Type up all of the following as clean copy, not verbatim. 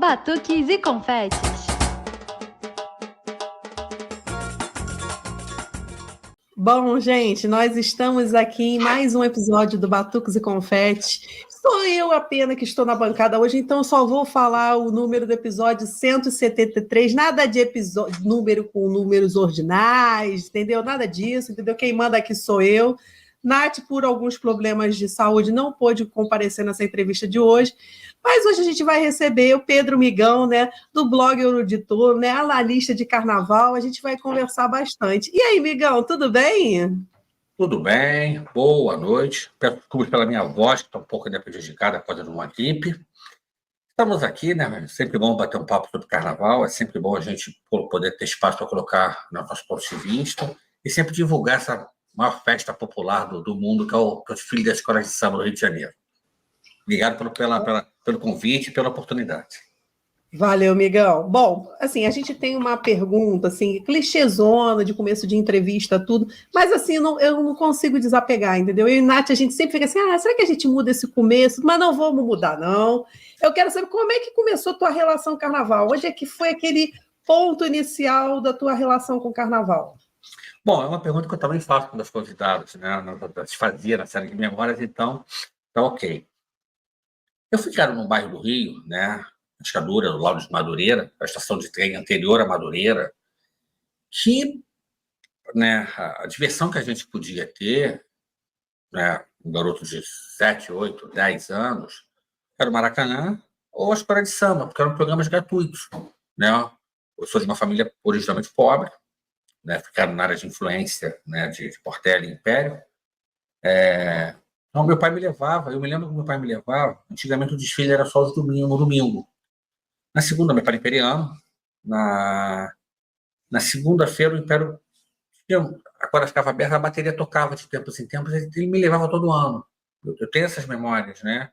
batuques e confetes. Bom, gente, nós estamos aqui em mais um episódio do Batuques e Confetes. Sou eu apenas que estou na bancada hoje, então eu só vou falar o número do episódio 173, nada de episódio, número com números ordinais, entendeu? Nada disso, entendeu? Quem manda aqui sou eu. Nath, por alguns problemas de saúde, não pôde comparecer nessa entrevista de hoje, mas hoje a gente vai receber o Pedro Migão, né, do blog Eruditor, né, analista de carnaval, a gente vai conversar bastante. E aí, Migão, tudo bem? Tudo bem, boa noite. Peço desculpas pela minha voz, que está um pouco prejudicada por causa de uma gripe. Estamos aqui, né? Sempre bom bater um papo sobre carnaval, é sempre bom a gente poder ter espaço para colocar nossos pontos de vista e sempre divulgar essa maior festa popular do mundo, que é o desfile da Escola de Samba do Rio de Janeiro. Obrigado pelo convite e pela oportunidade. Valeu, Migão. Bom, assim, a gente tem uma pergunta, assim, clichêzona de começo de entrevista, tudo, mas assim, eu não consigo desapegar, entendeu? Eu e Nath, a gente sempre fica assim, será que a gente muda esse começo? Mas não vamos mudar, não. Eu quero saber como é que começou a tua relação com o carnaval? Onde é que foi aquele ponto inicial da tua relação com o carnaval? Bom, é uma pergunta que eu também faço com os convidados, né? Se fazia na série de memórias, então, tá ok. Eu fui criado num bairro do Rio, né? Escadura, do lado de Madureira, a estação de trem anterior a Madureira, que, né, a diversão que a gente podia ter, né, um garoto de 7, 8, 10 anos, era o Maracanã ou a Escola de Samba, porque eram programas gratuitos, né? Eu sou de uma família originalmente pobre, né, ficaram na área de influência, né, de Portela e Império. Então, meu pai me levava, eu me lembro que meu pai me levava, antigamente o desfile era só no domingo. Na segunda, meu pai era imperiano, na segunda-feira o Império, a quadra ficava aberta, a bateria tocava de tempos em tempos, ele me levava todo ano. Eu tenho essas memórias, né?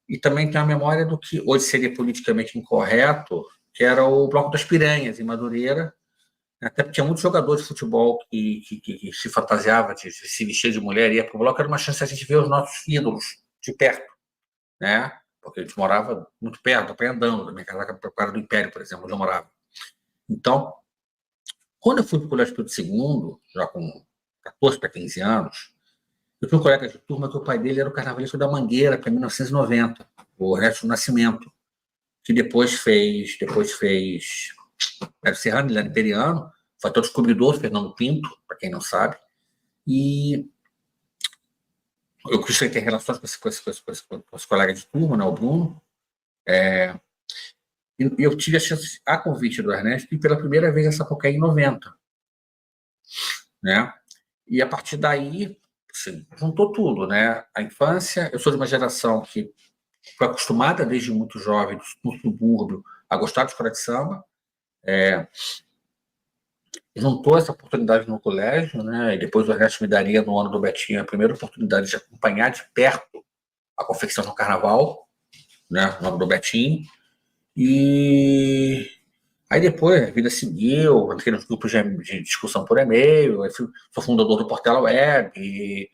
E também tenho a memória do que hoje seria politicamente incorreto, que era o Bloco das Piranhas, em Madureira, até porque tinha muitos jogadores de futebol que se fantasiava de se vestir de mulher e ia para o bloco, era uma chance de a gente ver os nossos ídolos de perto, né? Porque a gente morava muito perto, andando da minha casa para a quadra do Império, por exemplo, onde eu morava. Então, quando eu fui para o Colégio Pedro II, já com 14 para 15 anos, eu tinha um colega de turma que o pai dele era o carnavalesco da Mangueira, para 1990, o Ernesto Nascimento, que depois fez era o Serrano, ele era imperiano, foi até o descobridor, Fernando Pinto, para quem não sabe, e eu comecei a ter relações com esse colega de turma, né, o Bruno, e eu tive a chance, a convite do Ernesto, e pela primeira vez a Sapucaí em 90, né, e a partir daí, assim, juntou tudo, né, a infância, eu sou de uma geração que foi acostumada desde muito jovem, no subúrbio, a gostar de escola de samba, juntou essa oportunidade no colégio, né? E depois o Ernesto me daria, no ano do Betinho, a primeira oportunidade de acompanhar de perto a confecção do carnaval, né? No ano do Betinho. E aí depois a vida seguiu, entrei nos grupos de discussão por e-mail, sou fundador do Portela Web, e,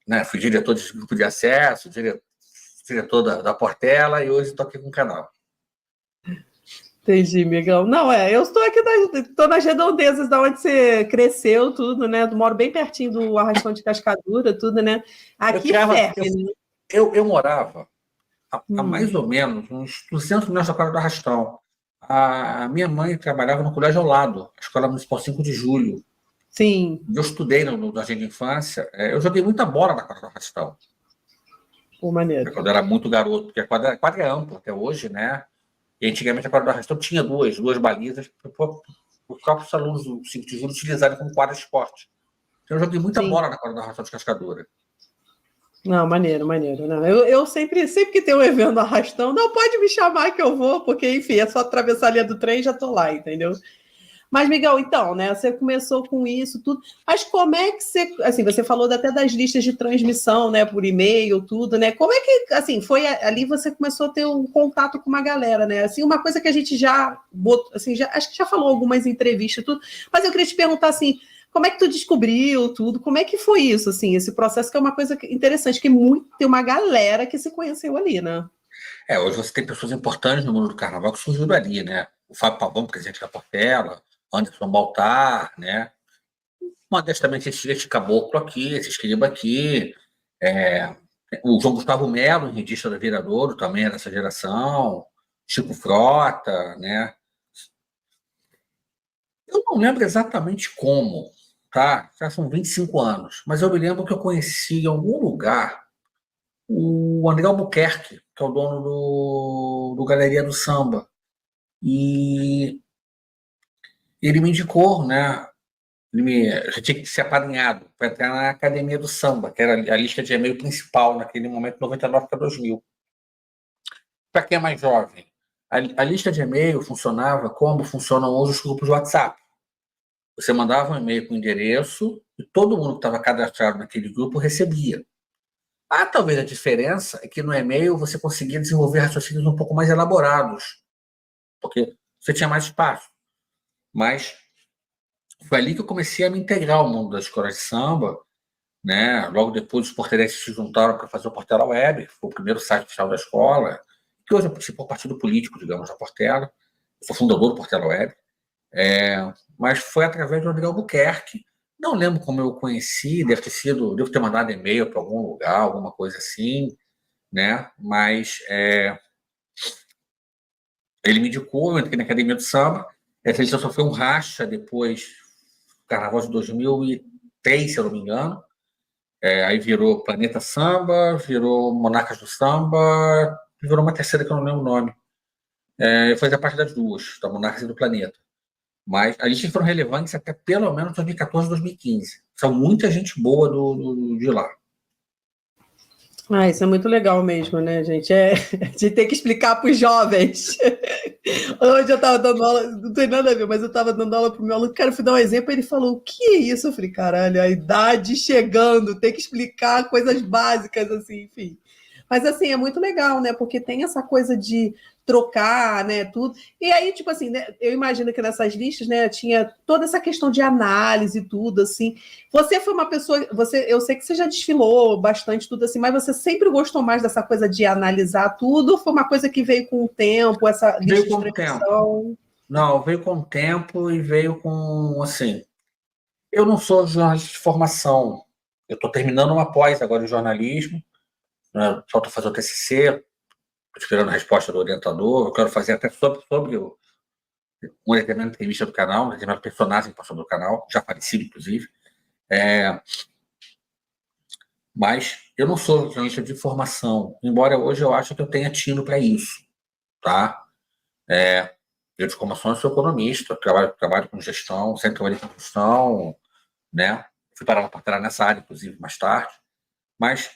né, fui diretor de grupo de acesso, diretor da Portela, e hoje estou aqui com o canal. Entendi, Migão. Não, eu estou aqui, estou nas redondezas da onde você cresceu, tudo, né? Moro bem pertinho do Arrastão de Cascadura, tudo, né? Aqui ferve, né? Eu morava há mais ou menos uns 200 metros da quadra do Arrastão. A minha mãe trabalhava no colégio ao lado, a Escola Municipal 5 de Julho. Sim. Eu estudei no Jardim de Infância, eu joguei muita bola na quadra do Arrastão. Pô, maneiro. Quando eu era muito garoto, porque a quadra é ampla até hoje, né? E antigamente a quadra do Arrastão tinha duas balizas para os próprios alunos do 5 de Julho utilizarem como quadra de esporte. Então eu joguei muita bola na quadra do Arrastão de Cascadura. Não, maneiro. Não, eu sempre que tem um evento do Arrastão, não pode me chamar que eu vou, porque, enfim, é só atravessar a linha do trem e já tô lá, entendeu? Mas, Miguel, então, né, você começou com isso, tudo, mas como é que você, assim, você falou até das listas de transmissão, né, por e-mail, tudo, né, como é que, assim, foi ali você começou a ter um contato com uma galera, né, assim, uma coisa que a gente já, assim, acho que já falou algumas entrevistas, tudo, mas eu queria te perguntar, assim, como é que tu descobriu tudo, como é que foi isso, assim, esse processo, que é uma coisa interessante, que tem uma galera que se conheceu ali, né? Hoje você tem pessoas importantes no mundo do carnaval que surgiram ali, né? O Fábio Pavão, presidente da Portela, Anderson Baltar, né? Modestamente, esse caboclo aqui, esse escriba aqui, é, o João Gustavo Melo, enredista da Viradouro, também é dessa geração, Chico Frota, né? Eu não lembro exatamente como, tá? Já são 25 anos, mas eu me lembro que eu conheci em algum lugar o André Albuquerque, que é o dono do Galeria do Samba. E ele me indicou, né? Eu tinha que ser apadrinhado para entrar na Academia do Samba, que era a lista de e-mail principal naquele momento, 99 para 2000. Para quem é mais jovem, a lista de e-mail funcionava como funcionam hoje os grupos de WhatsApp. Você mandava um e-mail com endereço e todo mundo que estava cadastrado naquele grupo recebia. Talvez a diferença é que no e-mail você conseguia desenvolver raciocínios um pouco mais elaborados, porque você tinha mais espaço. Mas foi ali que eu comecei a me integrar ao mundo das escolas de samba, né? Logo depois os portelenses se juntaram para fazer o Portela Web, que foi o primeiro site oficial da escola, que hoje é tipo um partido político, digamos, da Portela. Eu sou fundador do Portela Web. Mas foi através do André Albuquerque. Não lembro como eu o conheci, devo ter mandado e-mail para algum lugar, alguma coisa assim, né? Mas ele me indicou, eu entrei na Academia do Samba. Essa lista sofreu um racha depois do Carnaval de 2003, se eu não me engano. Aí virou Planeta Samba, virou Monarcas do Samba, e virou uma terceira que eu não lembro o nome. Eu fazia parte das duas, da Monarcas e do Planeta. Mas a listas foram relevantes até pelo menos 2014, 2015. São muita gente boa de lá. Isso é muito legal mesmo, né, gente? A gente tem que explicar para os jovens. Hoje eu estava dando aula, não tem nada a ver, mas eu estava dando aula para o meu aluno, cara, eu fui dar um exemplo, ele falou, o que é isso? Eu falei, caralho, a idade chegando, tem que explicar coisas básicas, assim, enfim. Mas, assim, é muito legal, né, porque tem essa coisa de trocar, né, tudo. E aí, tipo assim, né, eu imagino que nessas listas, né, tinha toda essa questão de análise e tudo, assim. Você foi uma pessoa, eu sei que você já desfilou bastante tudo assim, mas você sempre gostou mais dessa coisa de analisar tudo? Ou foi uma coisa que veio com o tempo, essa lista Veio com de o tempo. premiação? Não, veio com o tempo e veio com, assim, eu não sou jornalista de formação. Eu estou terminando uma pós agora em jornalismo, né? Falta fazer o TCC, estou esperando a resposta do orientador. Eu quero fazer até sobre uma determinada entrevista do canal, um determinado personagem que passou do canal, já falecido, inclusive. Mas eu não sou jornalista de formação, embora hoje eu acho que eu tenha tino para isso, tá? Eu de formação eu sou economista, trabalho com gestão, sempre trabalhei com gestão, né? Fui parar para trabalhar nessa área, inclusive, mais tarde. Mas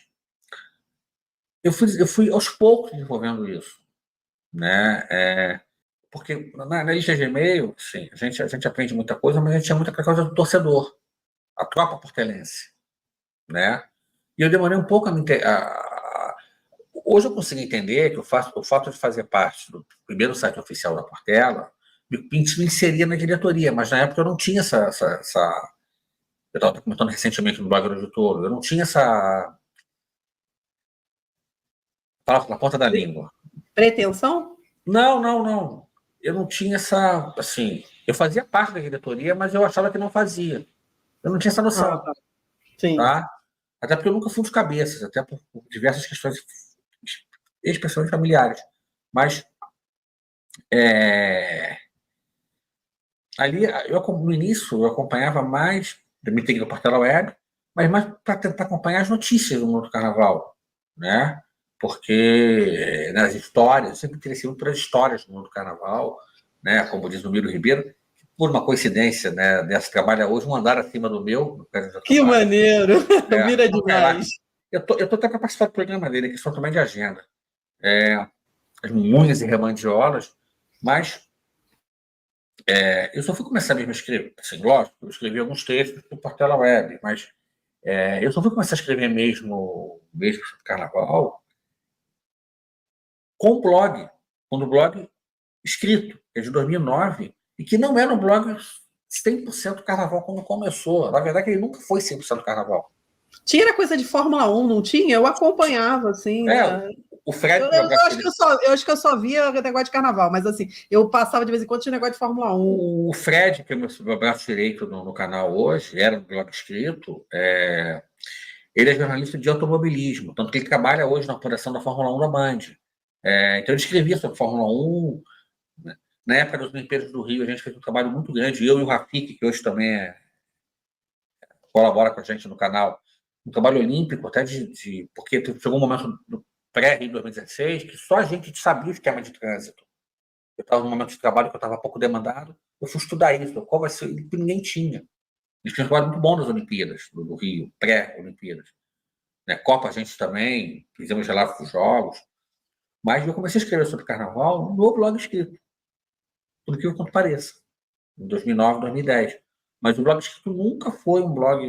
eu fui aos poucos desenvolvendo isso, né? Porque na lista de e-mail, sim, a gente aprende muita coisa, mas a gente tinha muita coisa do torcedor, a tropa portelense, né? E eu demorei um pouco a me Hoje eu consigo entender que o fato de fazer parte do primeiro site oficial da Portela me inseria na diretoria, mas na época eu não tinha eu estava comentando recentemente no blog do Toro, eu não tinha essa. Fala na ponta da língua. Pretensão? Não, não, não. Eu não tinha essa. Assim, eu fazia parte da diretoria, mas eu achava que não fazia. Eu não tinha essa noção. Tá. Sim. Tá? Até porque eu nunca fui de cabeças, até por diversas questões, especialmente familiares. Mas ali, no início, eu acompanhava mais, me integrei no Portela Web, mas mais para tentar acompanhar as notícias do mundo do carnaval, né? Porque nas histórias, eu sempre interessei muito pelas histórias do mundo do carnaval, né? Como diz o Miro Ribeiro, que por uma coincidência, né? Dessa trabalha hoje um andar acima do meu, no prédio Que maneiro! Mira então, demais. eu tô até para participar do programa dele, que é só também de agenda. As Munhas e Remandiolas, mas eu só fui começar mesmo a escrever, assim, lógico, eu escrevi alguns textos para o Portela Web, mas eu só fui começar a escrever mesmo sobre carnaval com o blog, quando o blog escrito, que é de 2009, e que não era um blog 100% carnaval quando começou. Na verdade, ele nunca foi 100% carnaval. Tinha coisa de Fórmula 1, não tinha? Eu acompanhava, assim, né? O Fred, eu acho que eu só via negócio de carnaval, mas assim, eu passava de vez em quando tinha negócio de Fórmula 1. O Fred, que é meu braço direito no canal hoje, era no blog escrito, ele é jornalista de automobilismo, tanto que ele trabalha hoje na apuração da Fórmula 1 da Band. Então ele escrevia sobre Fórmula 1, né? Na época dos Olimpíadas do Rio, a gente fez um trabalho muito grande, eu e o Rafik, que hoje também colabora com a gente no canal, um trabalho olímpico, até porque chegou um momento do pré-Rio 2016 que só a gente sabia o esquema de trânsito. Eu estava num momento de trabalho que eu estava pouco demandado, eu fui estudar isso, qual vai ser, que ninguém tinha. Eles tinham um trabalho muito bom nas Olimpíadas do Rio, pré-Olimpíadas. Né? Copa a gente também, fizemos relatos dos jogos, mas eu comecei a escrever sobre carnaval no blog escrito, por que quanto pareça, em 2009, 2010. Mas o blog escrito nunca foi um blog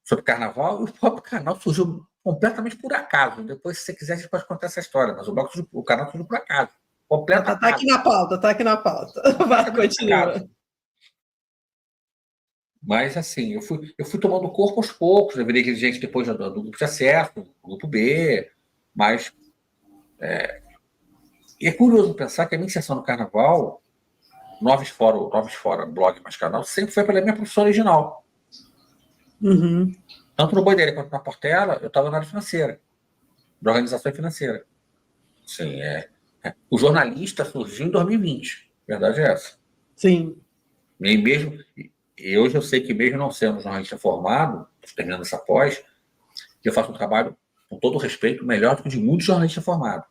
sobre carnaval, e o próprio canal surgiu completamente por acaso. Depois, se você quiser, a gente pode contar essa história, mas o canal surgiu por acaso. Tá aqui na pauta, tá aqui na pauta. Vai, continua. Mas, assim, eu fui tomando corpo aos poucos. Eu virei gente depois do grupo de acesso, do grupo B, mas... E é curioso pensar que a minha inserção no carnaval, Noves Fora, blog mais canal, sempre foi pela minha profissão original. Uhum. Tanto no Boideira quanto na Portela, eu estava na área financeira, de organização financeira. Sim, o jornalista surgiu em 2020, a verdade é essa. Sim. E hoje eu sei que mesmo não sendo jornalista formado, terminando essa pós, eu faço um trabalho, com todo respeito, melhor do que de muitos jornalistas formados.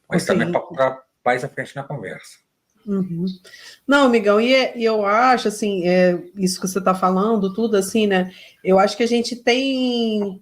Mas sim, também para paz à frente na conversa. Uhum. Não, amigão, e eu acho, assim, isso que você está falando, tudo assim, né, eu acho que a gente tem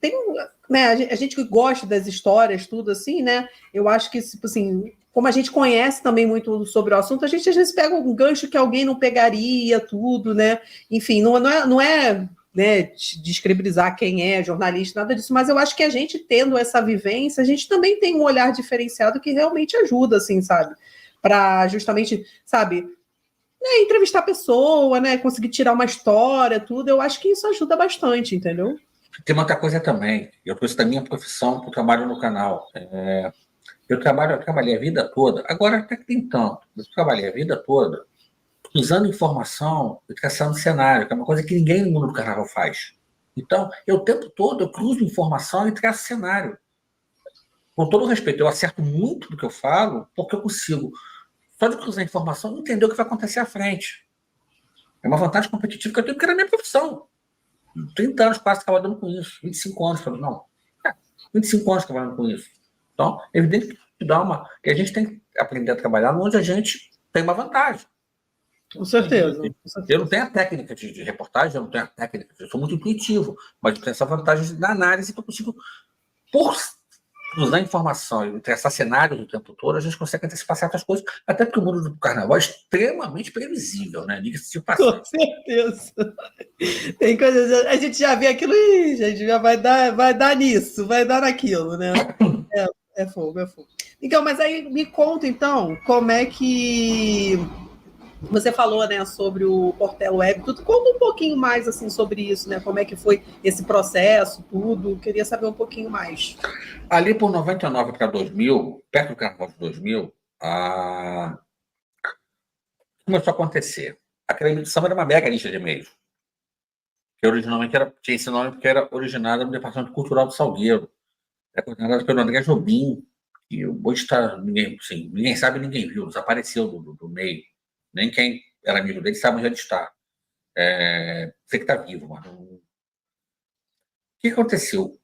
né, a gente que gosta das histórias, tudo assim, né, eu acho que, tipo assim, como a gente conhece também muito sobre o assunto, a gente às vezes pega um gancho que alguém não pegaria, tudo, né, enfim, não é né, descredibilizar quem é jornalista, nada disso, mas eu acho que a gente tendo essa vivência, a gente também tem um olhar diferenciado que realmente ajuda, assim, sabe, para justamente, sabe, né, entrevistar a pessoa, né, conseguir tirar uma história, tudo, eu acho que isso ajuda bastante, entendeu? Tem uma outra coisa também, eu trouxe da minha profissão para o trabalho no canal. Eu trabalhei a vida toda, agora até que tem tanto, eu trabalhei a vida toda usando informação e traçando cenário, que é uma coisa que ninguém no mundo do carnaval faz. Então, eu o tempo todo eu cruzo informação e traço cenário. Com todo respeito, eu acerto muito do que eu falo, porque eu consigo, só de cruzar informação, entender o que vai acontecer à frente. É uma vantagem competitiva que eu tenho, porque era a minha profissão. 30 anos quase trabalhando com isso, 25 anos, não. 25 anos trabalhando com isso. Então, é evidente que a gente tem que aprender a trabalhar onde a gente tem uma vantagem. Com certeza. Eu não tenho a técnica de reportagem, eu não tenho a técnica, eu sou muito intuitivo, mas eu tenho essa vantagem da análise que eu consigo, por usar informação e traçar cenários o tempo todo, a gente consegue antecipar certas coisas, até porque o mundo do carnaval é extremamente previsível, né? Diga-se de passagem. Com certeza. Tem coisas, a gente já vê aquilo e gente já vai dar nisso, vai dar naquilo, né? É fogo, é fogo. Então, mas aí me conta, então, como é que você falou, né, sobre o Portela Web, tudo. Conta um pouquinho mais, assim, sobre isso, né? Como é que foi esse processo, tudo. Queria saber um pouquinho mais. Ali por 99 para 2000, perto do carnaval de 2000, começou a acontecer. Aquela emissão era uma mega lista de e-mails, que originalmente tinha esse nome porque era originada no Departamento Cultural do Salgueiro. Era coordenada pelo André Jobim, que hoje está, ninguém sabe, ninguém viu, desapareceu do meio. Nem quem era amigo dele sabe onde ele está. Sei que está vivo, mas não... O que aconteceu?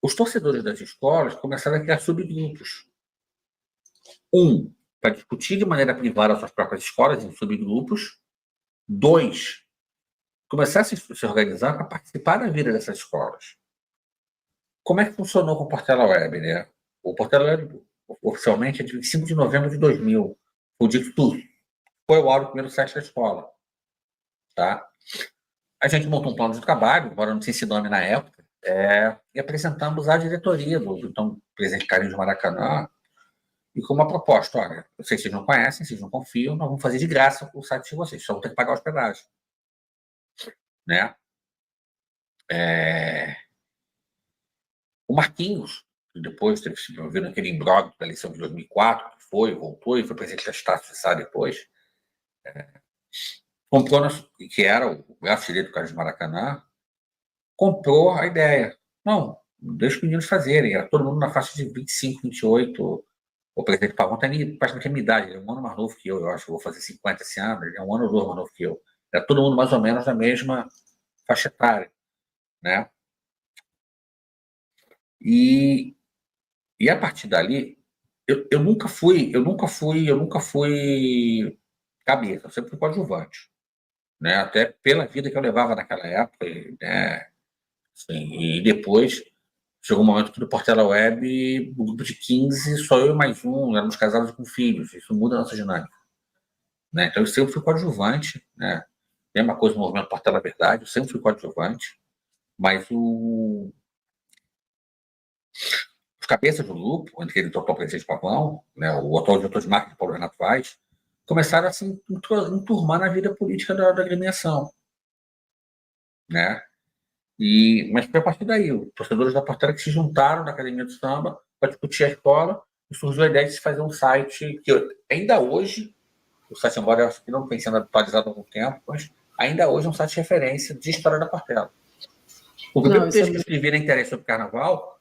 Os torcedores das escolas começaram a criar subgrupos. Para discutir de maneira privada as suas próprias escolas em subgrupos. 2, começar a se organizar para participar da vida dessas escolas. Como é que funcionou com o Portela Web, né? O Portela Web, oficialmente, é de 25 de novembro de 2000. Foi o dia que tudo foi ao ar o primeiro site da escola. Tá? A gente montou um plano de trabalho, embora não tinha esse nome na época, e apresentamos à diretoria do então presidente Carlinhos de Maracanã, e com uma proposta: olha, eu sei que vocês não conhecem, vocês não confiam, nós vamos fazer de graça o site de vocês, só vão ter que pagar a hospedagem. Né? O Marquinhos, que depois teve se envolvido naquele imbróglio da eleição de 2004, que voltou e foi presidente da Estácio de Sá depois, comprou, que era o braço direito do Carlos Maracanã, comprou a ideia. Não, deixa os meninos fazerem. Era todo mundo na faixa de 25, 28. O presidente Pavão tem praticamente a minha idade, ele é um ano mais novo que eu acho. Eu vou fazer 50 esse ano, ele é um ano ou dois mais novo que eu. Era todo mundo mais ou menos na mesma faixa etária, né? E a partir dali, eu nunca fui cabeça, eu sempre fui coadjuvante, né? Até pela vida que eu levava naquela época, né? Assim, e depois chegou um momento que no Portela Web, o grupo de 15, só eu e mais um, éramos casados com filhos, isso muda a nossa dinâmica, né? Então eu sempre fui coadjuvante, né? Mesma coisa no movimento Portela Verdade, eu sempre fui coadjuvante, mas os cabeças do grupo, entre ele e o atual presidente Pavão, né, o atual diretor de marketing Paulo Renato Vaz, começaram a se enturmar na vida política da agremiação, né? Mas foi a partir daí, os torcedores da Portela que se juntaram na Academia do Samba para discutir a escola e surgiu a ideia de se fazer um site que ainda hoje, o site, embora eu acho que não tenha sendo atualizado há algum tempo, mas ainda hoje é um site de referência de história da Portela. O primeiro texto que eu escrevi na internet sobre carnaval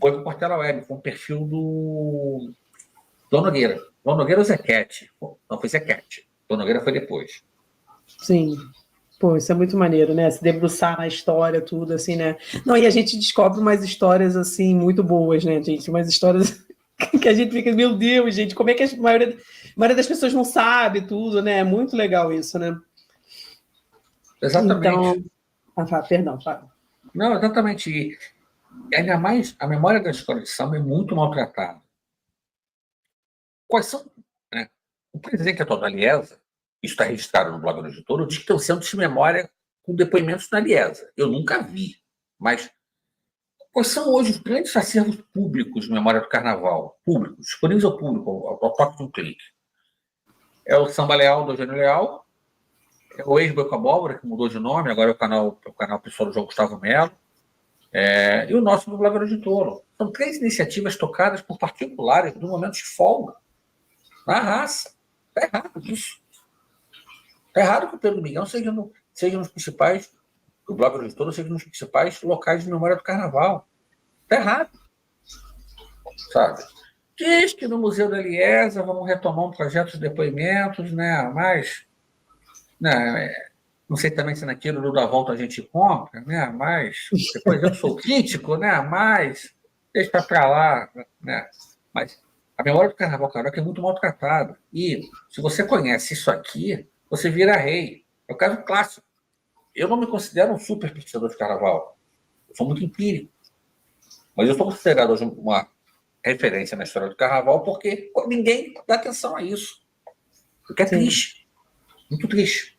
foi para o Portela Web, com o perfil do Dom Nogueira. Dom Nogueira ou Zequete? Não, foi Zequete. Dom Nogueira foi depois. Sim. Pô, isso é muito maneiro, né? Se debruçar na história, tudo, assim, né? Não, e a gente descobre umas histórias, assim, muito boas, né, gente? Umas histórias que a gente fica, meu Deus, gente, como é que a maioria das pessoas não sabe tudo, né? É muito legal isso, né? Exatamente. Então... perdão, Fábio. Não, exatamente. E ainda mais, a memória da escola de samba é muito maltratada. Quais são, né? O presidente atual da Liesa, isso está registrado no blog do editor, diz que tem um centro de memória com depoimentos da Liesa. Eu nunca vi, mas quais são hoje os grandes acervos públicos de memória do carnaval? Públicos, disponíveis ao público, ao toque de um clique. É o Samba Leal do Eugênio Leal, é o ex-Boi com Abóbora, que mudou de nome, agora é o canal pessoal do João Gustavo Melo, e o nosso do Blog de Touro. São três iniciativas tocadas por particulares no momento de folga, na raça. Está errado isso. Está errado que o Pedro Miguel seja nos principais, o Blog de Touro seja nos principais locais de memória do carnaval. Está errado. Sabe? Diz que no Museu da Liesa vamos retomar um projeto de depoimentos, né? Mas, né, não sei também se naquilo do da volta a gente compra, né? Mas depois eu sou crítico, né? Mas deixa para lá, né? Mas a memória do Carnaval Carioca é muito maltratada. E se você conhece isso aqui, você vira rei. É o caso clássico. Eu não me considero um super pesquisador de Carnaval. Eu sou muito empírico. Mas eu sou considerado hoje uma referência na história do Carnaval porque ninguém dá atenção a isso. Porque é triste. Muito triste.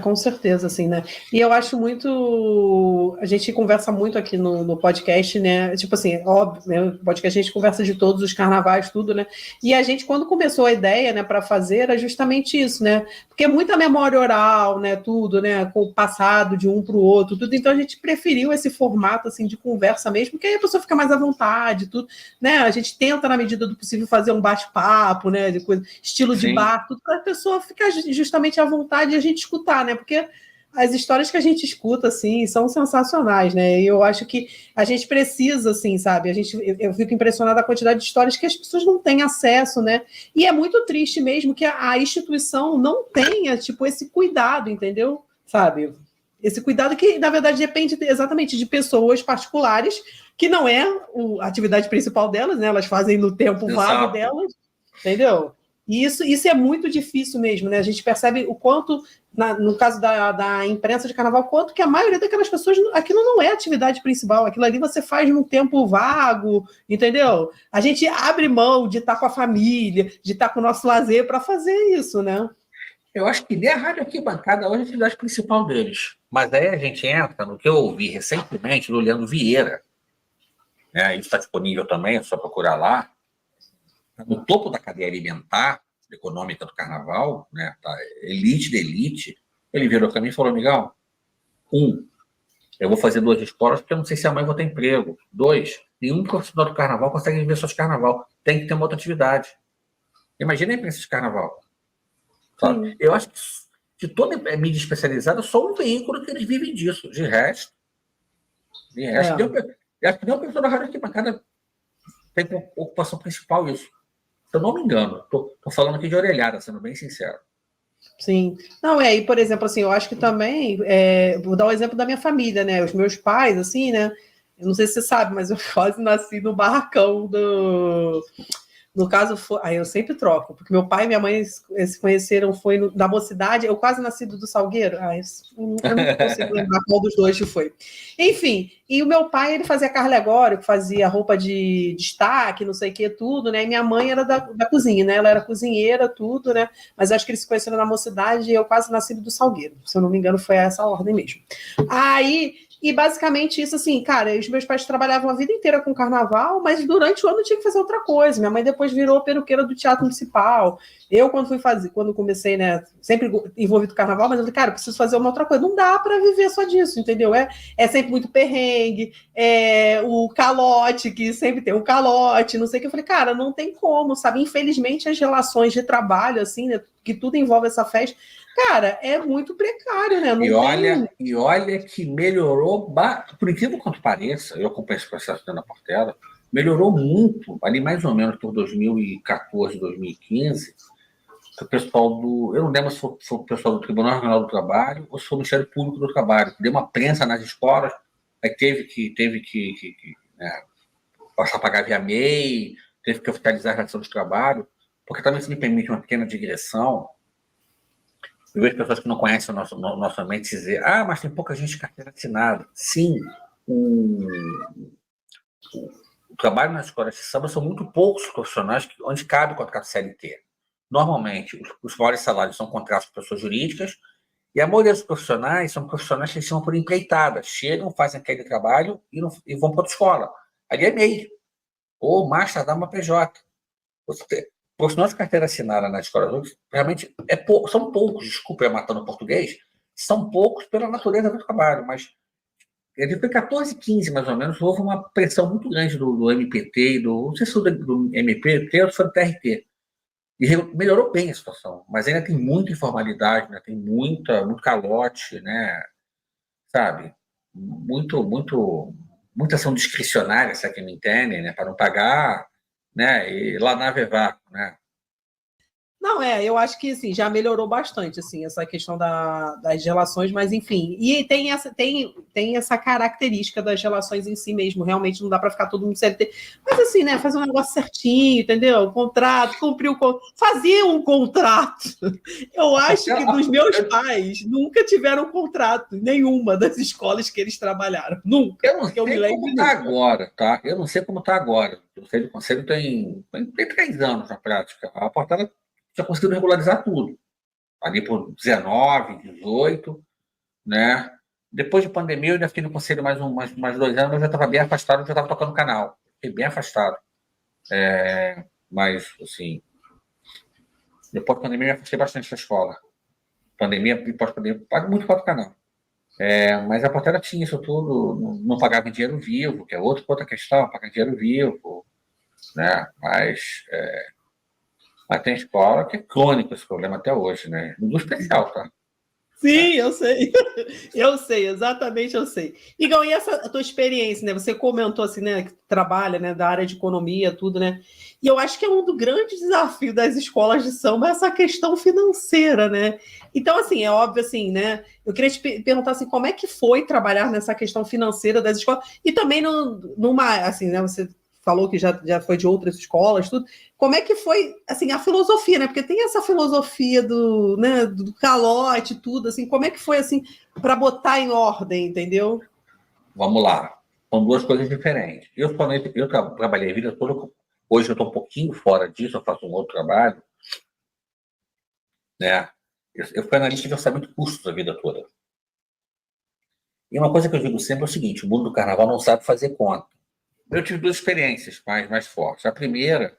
Com certeza, assim, né? E eu acho muito. A gente conversa muito aqui no podcast, né? Tipo assim, óbvio, né? No podcast a gente conversa de todos os carnavais, tudo, né? E a gente, quando começou a ideia, né, para fazer, era justamente isso, né? Porque é muita memória oral, né? Tudo, né? Com o passado de um para o outro, tudo. Então a gente preferiu esse formato, assim, de conversa mesmo, porque aí a pessoa fica mais à vontade, tudo, né? A gente tenta, na medida do possível, fazer um bate-papo, né? De coisa, estilo de bar, tudo, para a pessoa ficar justamente à vontade e a gente escutar, né? Porque as histórias que a gente escuta, assim, são sensacionais, né? E eu acho que a gente precisa, assim, sabe? Eu fico impressionada com a quantidade de histórias que as pessoas não têm acesso, né? E é muito triste mesmo que a instituição não tenha, tipo, esse cuidado, entendeu? Sabe? Esse cuidado que, na verdade, depende exatamente de pessoas particulares, que não é a atividade principal delas, né? Elas fazem no tempo vago delas, entendeu? E isso é muito difícil mesmo, né? A gente percebe o quanto, no caso da imprensa de carnaval, quanto que a maioria daquelas pessoas, aquilo não é atividade principal, aquilo ali você faz num tempo vago, entendeu? A gente abre mão de estar com a família, de estar com o nosso lazer para fazer isso, né? Eu acho que nem a Rádio Arquibancada hoje é a atividade principal deles. Mas aí a gente entra no que eu ouvi recentemente do Leandro Vieira, né? Isso está disponível também, é só procurar lá. No topo da cadeia alimentar econômica do carnaval, né, da elite da elite, ele virou para mim e falou: amigão, Eu vou fazer 2 escolas porque eu não sei se amanhã eu vou ter emprego. 2, nenhum profissional do carnaval consegue viver só de carnaval. Tem que ter uma outra atividade. Imagina a imprensa de carnaval. Sabe? Sim. Eu acho que toda mídia especializada é só um veículo que eles vivem disso. É. Acho que nem o pessoal da Rádio Arquibancada tem como ocupação principal isso. Se eu não me engano, tô falando aqui de orelhada, sendo bem sincero. Sim. Não, e por exemplo, assim, eu acho que também, vou dar o exemplo da minha família, né? Os meus pais, assim, né? Eu não sei se você sabe, mas eu quase nasci no barracão do. No caso, foi. Aí eu sempre troco, porque meu pai e minha mãe se conheceram, foi da mocidade, eu quase nasci do Salgueiro. Eu não consigo lembrar qual dos dois que foi. Enfim, e o meu pai, ele fazia carro alegórico, fazia roupa de destaque, não sei o que, tudo, né? E minha mãe era da cozinha, né? Ela era cozinheira, tudo, né? Mas acho que eles se conheceram na mocidade e eu quase nasci do Salgueiro. Se eu não me engano, foi essa ordem mesmo. Aí. E basicamente isso, assim, cara, os meus pais trabalhavam a vida inteira com carnaval, mas durante o ano tinha que fazer outra coisa. Minha mãe depois virou peruqueira do Teatro Municipal. Eu, quando comecei, né, sempre envolvido com carnaval, mas eu falei, cara, eu preciso fazer uma outra coisa. Não dá para viver só disso, entendeu? É sempre muito perrengue, o calote, que sempre tem o calote, não sei o que. Eu falei, cara, não tem como, sabe? Infelizmente, as relações de trabalho, assim, né, que tudo envolve essa festa, cara, é muito precário, né? E Não tem. olha, e olha que melhorou, por incrível quanto pareça, eu acompanho esse processo dentro da Portela, melhorou muito, ali mais ou menos por 2014, 2015, que o pessoal eu não lembro se foi o pessoal do Tribunal Regional do Trabalho ou se foi o Ministério Público do Trabalho, que deu uma prensa nas escolas, aí teve que né, passar a pagar via MEI, teve que oficializar a relação de trabalho, porque também se me permite uma pequena digressão. Eu vejo pessoas que não conhecem o nosso ambiente dizer, mas tem pouca gente de carteira assinada. Sim, o trabalho nas escolas de samba são muito poucos profissionais onde cabe o contrato CLT. Normalmente, os maiores salários são contratos com pessoas jurídicas e a maioria dos profissionais são profissionais que chamam por empreitada. Chegam, fazem aquele trabalho e vão para outra escola. Ali é MEI, ou mais tardar uma PJ. Profissionais de carteira assinada na escola hoje, realmente são poucos, desculpa eu matando português, são poucos pela natureza do trabalho, mas depois de 14, 15 mais ou menos, houve uma pressão muito grande do MPT, não sei se foi do MPT ou se foi do TRT, e melhorou bem a situação, mas ainda tem muita informalidade, né? Tem muito calote, né? Sabe? Muita ação discricionária, se é que me entendem, né? Para não pagar, né? E lá na Vevaco, né? Não, eu acho que assim, já melhorou bastante assim, essa questão das relações, mas enfim. E tem essa característica das relações em si mesmo. Realmente não dá para ficar todo mundo CLT. Mas assim, né? Fazer um negócio certinho, entendeu? Contrato, cumprir fazer um contrato. Eu acho que dos meus pais nunca tiveram contrato em nenhuma das escolas que eles trabalharam. Nunca. Eu não Que eu me sei como lembro está nunca. agora, tá? Eu não sei como está agora. O Conselho do Conselho tem 3 anos na prática. A Portela já conseguiu regularizar tudo. Ali por 19, 18, né? Depois de pandemia, eu ainda fiquei no Conselho mais 2 anos, mas eu já estava bem afastado, eu já estava tocando canal. Fiquei bem afastado. Mas, assim, depois da pandemia, eu me afastei bastante da escola. Pandemia e pós-pandemia, pago muito para o canal. Mas a Portela tinha isso tudo, não pagava em dinheiro vivo, que é outra questão, pagar em dinheiro vivo, né? Mas tem escola que é crônico esse problema até hoje, né? No especial, tá? Sim, eu sei. Eu sei, exatamente eu sei. Igor, e essa a tua experiência, né? Você comentou assim, né, que trabalha, né, da área de economia, tudo, né? E eu acho que é um dos grandes desafios das escolas de samba essa questão financeira, né? Então, assim, é óbvio assim, né? Eu queria te perguntar assim, como é que foi trabalhar nessa questão financeira das escolas e também numa, assim, né? Você falou que já foi de outras escolas, tudo. Como é que foi, assim, a filosofia, né? Porque tem essa filosofia né, do calote, tudo, assim, como é que foi, assim, para botar em ordem, entendeu? Vamos lá. São duas coisas diferentes. Eu trabalhei a vida toda. Hoje eu estou um pouquinho fora disso, eu faço um outro trabalho, né? Eu fui analista de orçamento de custos a vida toda. E uma coisa que eu digo sempre é o seguinte: o mundo do carnaval não sabe fazer conta. Eu tive 2 experiências mais fortes. A primeira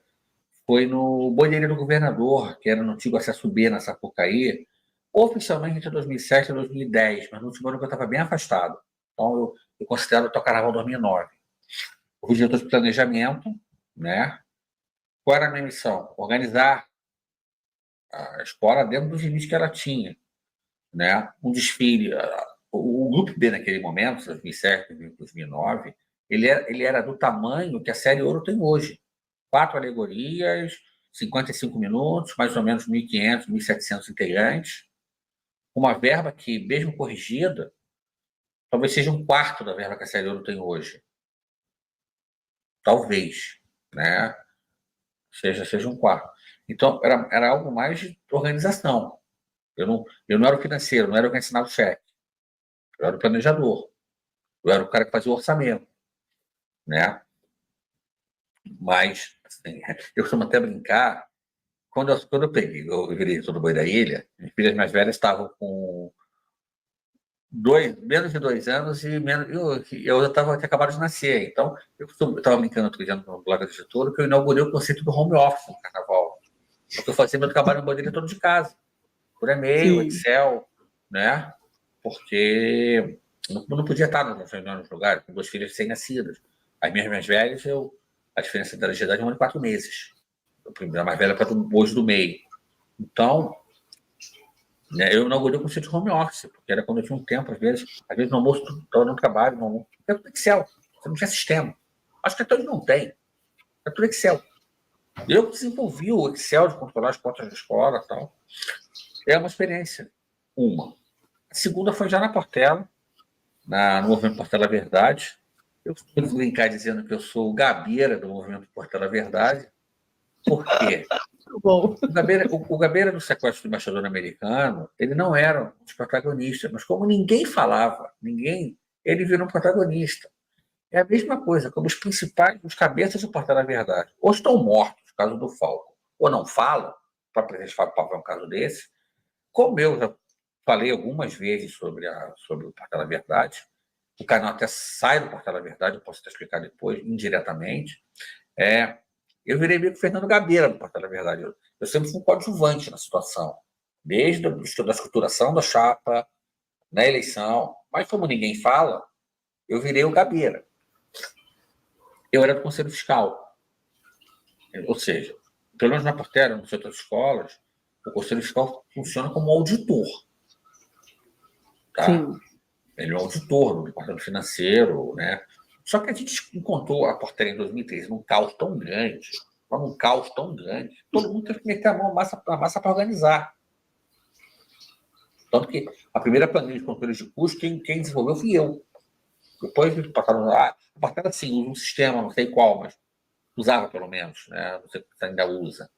foi no Boiadeiro do Governador, que era no antigo Acesso B, na Sapucaí, oficialmente entre 2007 e 2010, mas no último ano eu estava bem afastado. Então, eu considero até o Carnaval 2009. Eu fui diretor de planejamento, né? Qual era a minha missão? Organizar a escola dentro dos limites que ela tinha, né? Um desfile. O Grupo B, naquele momento, 2007, 2009, ele era do tamanho que a Série Ouro tem hoje. 4 alegorias, 55 minutos, mais ou menos 1.500, 1.700 integrantes. Uma verba que, mesmo corrigida, talvez seja um quarto da verba que a Série Ouro tem hoje. Talvez, né? Seja um quarto. Então, era algo mais de organização. Eu não era o financeiro, não era o que assinava o cheque. Eu era o planejador. Eu era o cara que fazia o orçamento, né? Mas, assim, eu costumo até brincar. Quando eu peguei, eu virei todo boi da ilha, minhas filhas mais velhas estavam com menos de 2 anos e menos, eu já tinha acabado de nascer. Então, eu estava brincando outro dia no Lago do Getúlio que eu inaugurei o conceito do home office no carnaval. Porque eu fazia meu trabalho no bandeira todo de casa, por e-mail, Sim. Excel, né? Porque não podia estar nos lugares, com 2 filhas recém-nascidas. As minhas mais velhas, a diferença da idade é 1 ano e 4 meses. A mais velha para hoje do meio. Então, né, eu inaugurei o conceito de home office, porque era quando eu tinha um tempo, às vezes no almoço, estava no trabalho, no almoço, era tudo Excel, você não tinha sistema. Acho que até hoje não tem, é tudo Excel. Eu desenvolvi o Excel de controlar as contas da escola e tal. É uma experiência, uma. A segunda foi já na Portela, no movimento Portela Verdade. Eu costumo brincar dizendo que eu sou o Gabeira do movimento Portela Verdade. Por quê? Bom. O Gabeira do sequestro do embaixador americano, ele não era um dos protagonistas, mas como ninguém falava, ele virou um protagonista. É a mesma coisa, como os cabeças do Portela Verdade, ou estão mortos, no caso do Falco, ou não falam, para o presidente Fábio Pavão é um caso desse, como eu já falei algumas vezes sobre o Portela Verdade, o canal até sai do Portela Verdade, eu posso te explicar depois, indiretamente, eu virei meio que Fernando Gabeira do Portela Verdade. Eu sempre fui um coadjuvante na situação, desde a escrituração da chapa, na eleição, mas como ninguém fala, eu virei o Gabeira. Eu era do Conselho Fiscal, ou seja, pelo menos na Portela, nas outras escolas, o Conselho Fiscal funciona como auditor. Tá? Sim. Ele é um auditor do departamento financeiro, né? Só que a gente encontrou a Portela em 2013 num caos tão grande, todo mundo teve que meter a mão na massa para organizar. Tanto que a primeira planilha de controle de custos, quem desenvolveu fui eu. Depois passaram lá, a Portela sim, usa um sistema, não sei qual, mas usava pelo menos, né? Não sei se ainda usa.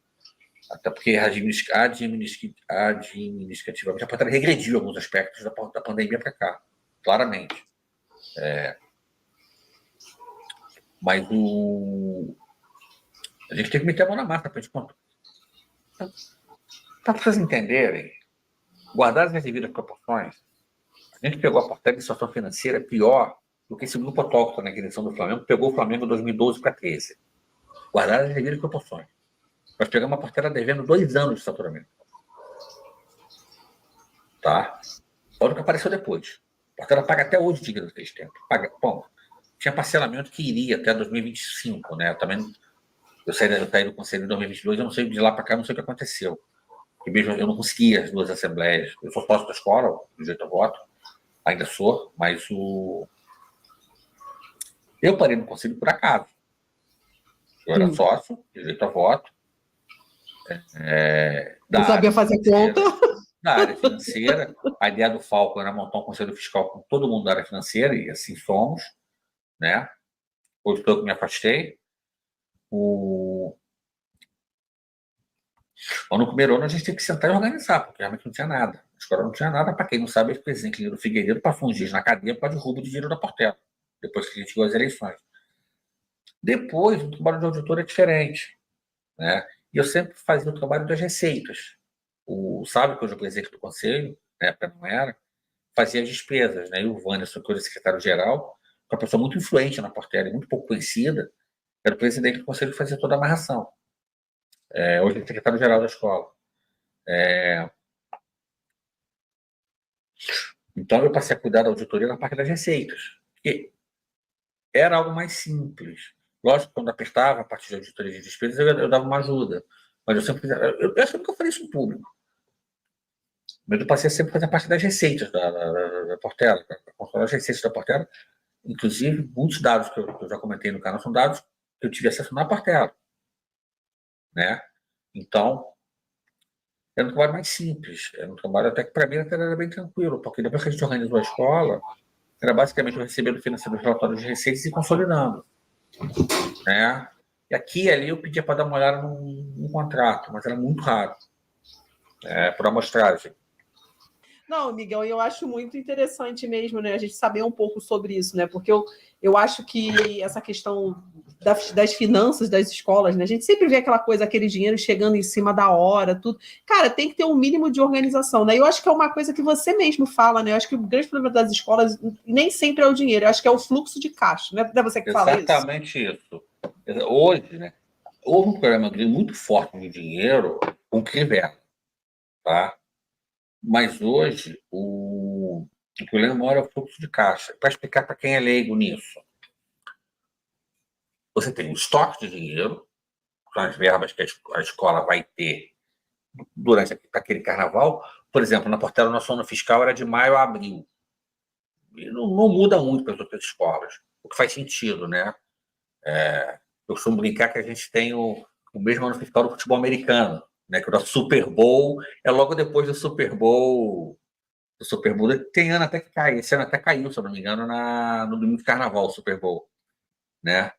Até porque administrativamente a Portela regrediu alguns aspectos da pandemia para cá, claramente. Mas a gente tem que meter a mão na massa para a gente contar. Para vocês entenderem, guardadas as devidas proporções, a gente pegou a Portela em situação financeira pior do que esse grupo autóctone na direção do Flamengo, pegou o Flamengo em 2012 para 2013. Guardadas as devidas proporções. Nós pegamos a Portela devendo 2 anos de faturamento. Tá? Olha o que apareceu depois. A Portela paga até hoje o dinheiro daquele tempo. Bom, tinha parcelamento que iria até 2025, né? Também eu saí do conselho em 2022, eu não sei de lá para cá, não sei o que aconteceu. Porque mesmo eu não conseguia as 2 assembleias. Eu sou sócio da escola, do jeito eu voto, ainda sou, mas eu parei no conselho por acaso. Eu era sócio, de jeito a voto, Não sabia fazer conta. da área financeira. A ideia do Falco era montar um conselho fiscal com todo mundo da área financeira, e assim somos, né? Hoje eu que me afastei. No primeiro ano a gente tem que sentar e organizar, porque realmente não tinha nada. A escola não tinha nada. Para quem não sabe, o presidente Lino Figueiredo para fungir na cadeia por causa de roubo de dinheiro da Portela, depois que a gente chegou às eleições. Depois, o trabalho de auditor é diferente, né? E eu sempre fazia o trabalho das receitas. O Sábio, que hoje é o presidente do conselho, na época não era, fazia as despesas, né? E o Wanderson, que hoje é secretário-geral, que é uma pessoa muito influente na Portela e muito pouco conhecida, era o presidente do conselho que fazia toda a amarração. Hoje é secretário-geral da escola. Então, eu passei a cuidar da auditoria na parte das receitas, porque era algo mais simples. Lógico, quando apertava a parte de auditoria de despesas, eu dava uma ajuda. Mas eu sempre eu acho que eu falei isso em público. Mas eu passei a sempre fazer a parte das receitas da Portela, controlar as receitas da Portela. Inclusive, muitos dados que eu já comentei no canal são dados que eu tive acesso na Portela, né? Então, era um trabalho mais simples. Era um trabalho até que para mim era bem tranquilo, porque depois que a gente organizou a escola, era basicamente eu recebendo financiamento dos relatórios de receitas e consolidando, né? E aqui e ali eu pedia para dar uma olhada num contrato, mas era muito raro, por amostragem. Não, Miguel, eu acho muito interessante mesmo, né, a gente saber um pouco sobre isso, né, porque eu acho que essa questão das finanças das escolas, né, a gente sempre vê aquela coisa, aquele dinheiro chegando em cima da hora, tudo. Cara, tem que ter um mínimo de organização, né, eu acho que é uma coisa que você mesmo fala, né, eu acho que o grande problema das escolas nem sempre é o dinheiro, eu acho que é o fluxo de caixa, né, é você que fala isso? Exatamente isso. Hoje, né, houve um problema muito forte de dinheiro com o Crivella, tá? Mas hoje o problema maior é o fluxo de caixa. Para explicar para quem é leigo nisso, você tem um estoque de dinheiro, são as verbas que a escola vai ter durante aquele carnaval. Por exemplo, na Portela, o nosso ano fiscal era de maio a abril. E não muda muito para as outras escolas, o que faz sentido, né? Eu costumo brincar que a gente tem o mesmo ano fiscal do futebol americano, né? Que o nosso Super Bowl é logo depois do Super Bowl. O Super Bowl tem ano até que cai. Esse ano até caiu, se eu não me engano, no domingo de carnaval, o Super Bowl, né?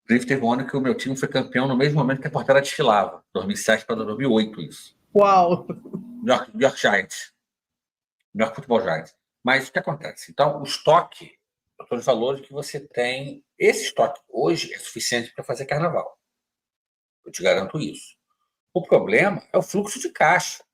Inclusive, teve um ano que o meu time foi campeão no mesmo momento que a Portela desfilava, 2007 para 2008, isso. Uau! New York Giants. New York Football Giants. Mas o que acontece? Então, o estoque, todos os valores que você tem, esse estoque hoje é suficiente para fazer carnaval. Eu te garanto isso. O problema é o fluxo de caixa.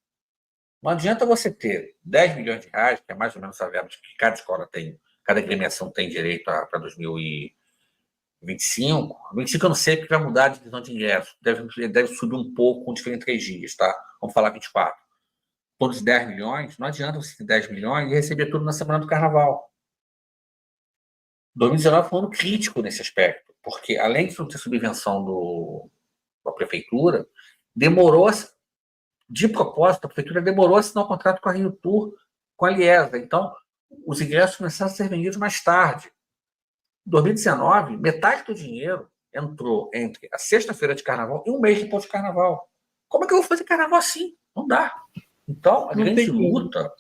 Não adianta você ter 10 milhões de reais, que é mais ou menos a verba que cada escola tem, cada agremiação tem direito para 2025. 25 eu não sei, porque vai mudar a divisão de ingressos. Deve subir um pouco quando tiver em 3 dias, tá? Vamos falar 24. Todos 10 milhões, não adianta você ter 10 milhões e receber tudo na semana do carnaval. 2019 foi um ano crítico nesse aspecto, porque além de não ter subvenção da prefeitura, demorou-se, de propósito, a prefeitura demorou a assinar o contrato com a Rio Tour, com a Liesa. Então, os ingressos começaram a ser vendidos mais tarde. Em 2019, metade do dinheiro entrou entre a sexta-feira de carnaval e um mês depois de carnaval. Como é que eu vou fazer carnaval assim? Não dá. Então, a grande luta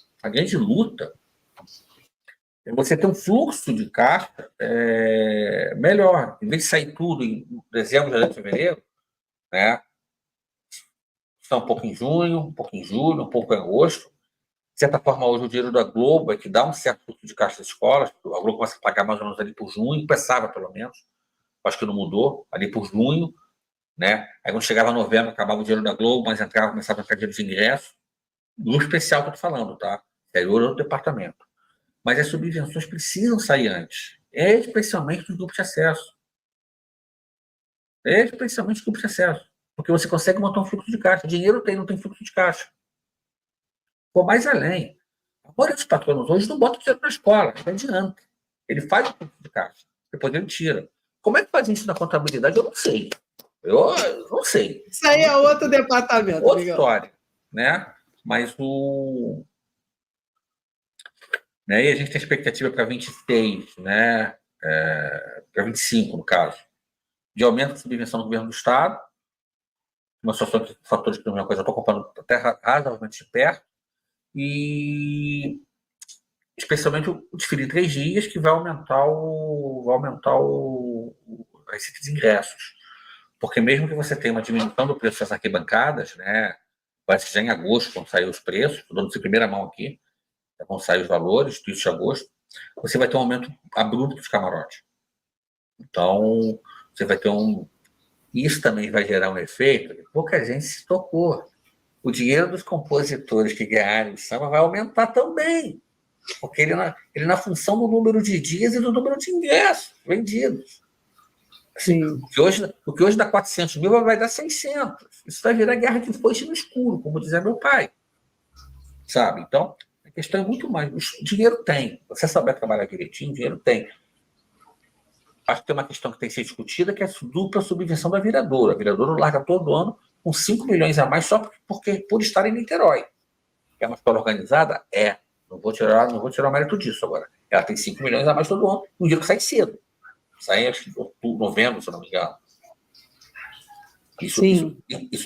é você ter um fluxo de caixa melhor. Em vez de sair tudo em dezembro, janeiro, fevereiro, né? Está um pouco em junho, um pouco em julho, um pouco em agosto. De certa forma, hoje o dinheiro da Globo é que dá um certo fluxo de caixa das escolas. A Globo começa a pagar mais ou menos ali por junho, começava pelo menos. Acho que não mudou, ali por junho, né? Aí quando chegava novembro, acabava o dinheiro da Globo, mas começava a entrar dinheiro de ingresso. Grupo especial que eu tô falando, tá? Interior do departamento. Mas as subvenções precisam sair antes, especialmente dos grupos de acesso. Especialmente dos grupos de acesso. Porque você consegue montar um fluxo de caixa. Dinheiro tem, não tem fluxo de caixa. Vou mais além. A maioria dos patronos hoje não bota dinheiro na escola, não adianta. Ele faz o fluxo de caixa, depois ele tira. Como é que faz isso na contabilidade? Eu não sei. Eu não sei. Isso aí é outro departamento. Outra história, né? Mas né, e a gente tem expectativa para 26, né? Para 25, no caso, de aumento de subvenção do governo do Estado, uma situação que fatores que, uma coisa, eu estou acompanhando até razoavelmente de perto, e especialmente o desfile em 3 dias, que vai aumentar a receita de ingressos. Porque mesmo que você tenha uma diminuição do preço das arquibancadas, né? Parece que já em agosto vão sair os preços, estou dando de primeira mão aqui, vão sair os valores, do de agosto, você vai ter um aumento abrupto dos camarotes. Então, você vai ter Isso também vai gerar um efeito que pouca gente se tocou. O dinheiro dos compositores que ganharem o samba vai aumentar também, porque ele na função do número de dias e do número de ingressos vendidos. Assim, o que hoje dá 400 mil vai dar 600. Isso vai virar guerra de foice no escuro, como dizia meu pai. sabe? Então, a questão é muito mais. O dinheiro tem. Você souber trabalhar direitinho, dinheiro tem. Acho que tem uma questão que tem que ser discutida, que é a dupla subvenção da Viradouro. A Viradouro larga todo ano com 5 milhões a mais só por estar em Niterói. É uma escola organizada? É. Não vou tirar o mérito disso agora. Ela tem 5 milhões a mais todo ano, um dia que sai cedo. Sai, acho que em novembro, se eu não me engano. Isso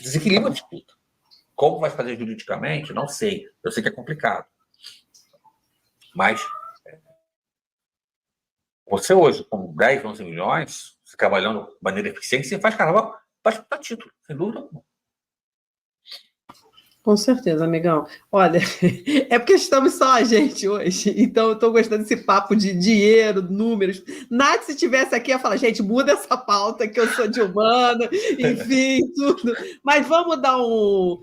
desequilibra a disputa. Como vai fazer juridicamente? Não sei. Eu sei que é complicado. Mas você hoje, com 10, 11 milhões, você trabalhando de maneira eficiente, você faz carnaval, faz para título, sem dúvida alguma. Com certeza, amigão. Olha, é porque estamos só a gente hoje, então eu estou gostando desse papo de dinheiro, números. Nath, se tivesse aqui, ia falar, gente, muda essa pauta que eu sou de humana, enfim, tudo. Mas vamos dar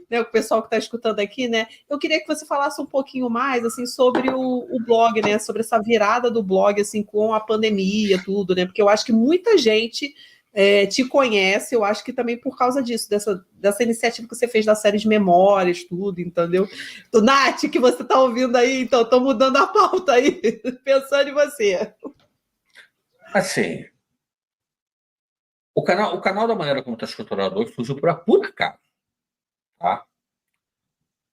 né, o pessoal que está escutando aqui, né? Eu queria que você falasse um pouquinho mais, assim, sobre o blog, né? Sobre essa virada do blog, assim, com a pandemia, tudo, né? Porque eu acho que muita gente te conhece, eu acho que também por causa disso, dessa iniciativa que você fez da série de memórias, tudo, entendeu? Do Nath, que você está ouvindo aí, então, estou mudando a pauta aí, pensando em você. Assim, o canal da maneira como está estruturado hoje surgiu por acaso, tá?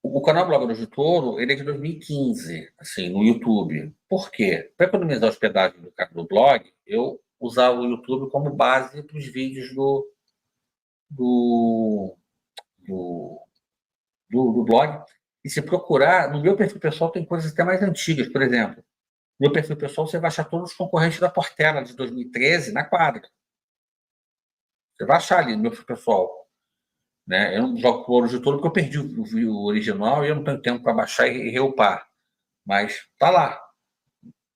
O canal Blog do Touro, ele é de 2015, assim, no YouTube. Por quê? Para economizar a hospedagem do blog, eu usava o YouTube como base para os vídeos do blog. E se procurar, no meu perfil pessoal tem coisas até mais antigas. Por exemplo, no meu perfil pessoal você vai achar todos os concorrentes da Portela de 2013 na quadra. Você vai achar ali no meu perfil pessoal. Né? Eu não jogo com o Ouro de Touro porque eu perdi o original e eu não tenho tempo para baixar e reupar. Mas tá lá.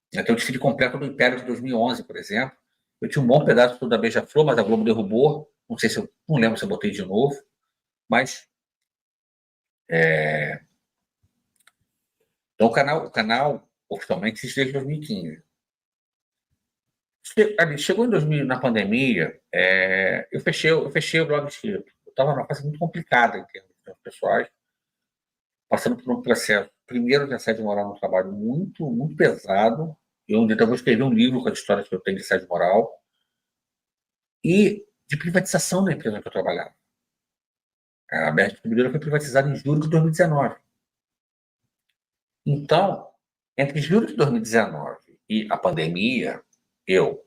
Tem o desfile completo do Império de 2011, por exemplo. Eu tinha um bom pedaço da Beija-Flor, mas a Globo derrubou. Não sei se eu não lembro se eu botei de novo. Mas então o canal oficialmente existe desde 2015. Chegou em 2000, na pandemia, eu fechei o blog escrito. Eu estava numa fase muito complicada em termos pessoais, passando por um processo, primeiro, de assédio moral no trabalho muito, muito pesado. Eu vou escrever um livro com as histórias que eu tenho de assédio moral e de privatização da empresa que eu trabalhava. A BR Distribuidora foi privatizada em julho de 2019. Então, entre julho de 2019 e a pandemia, eu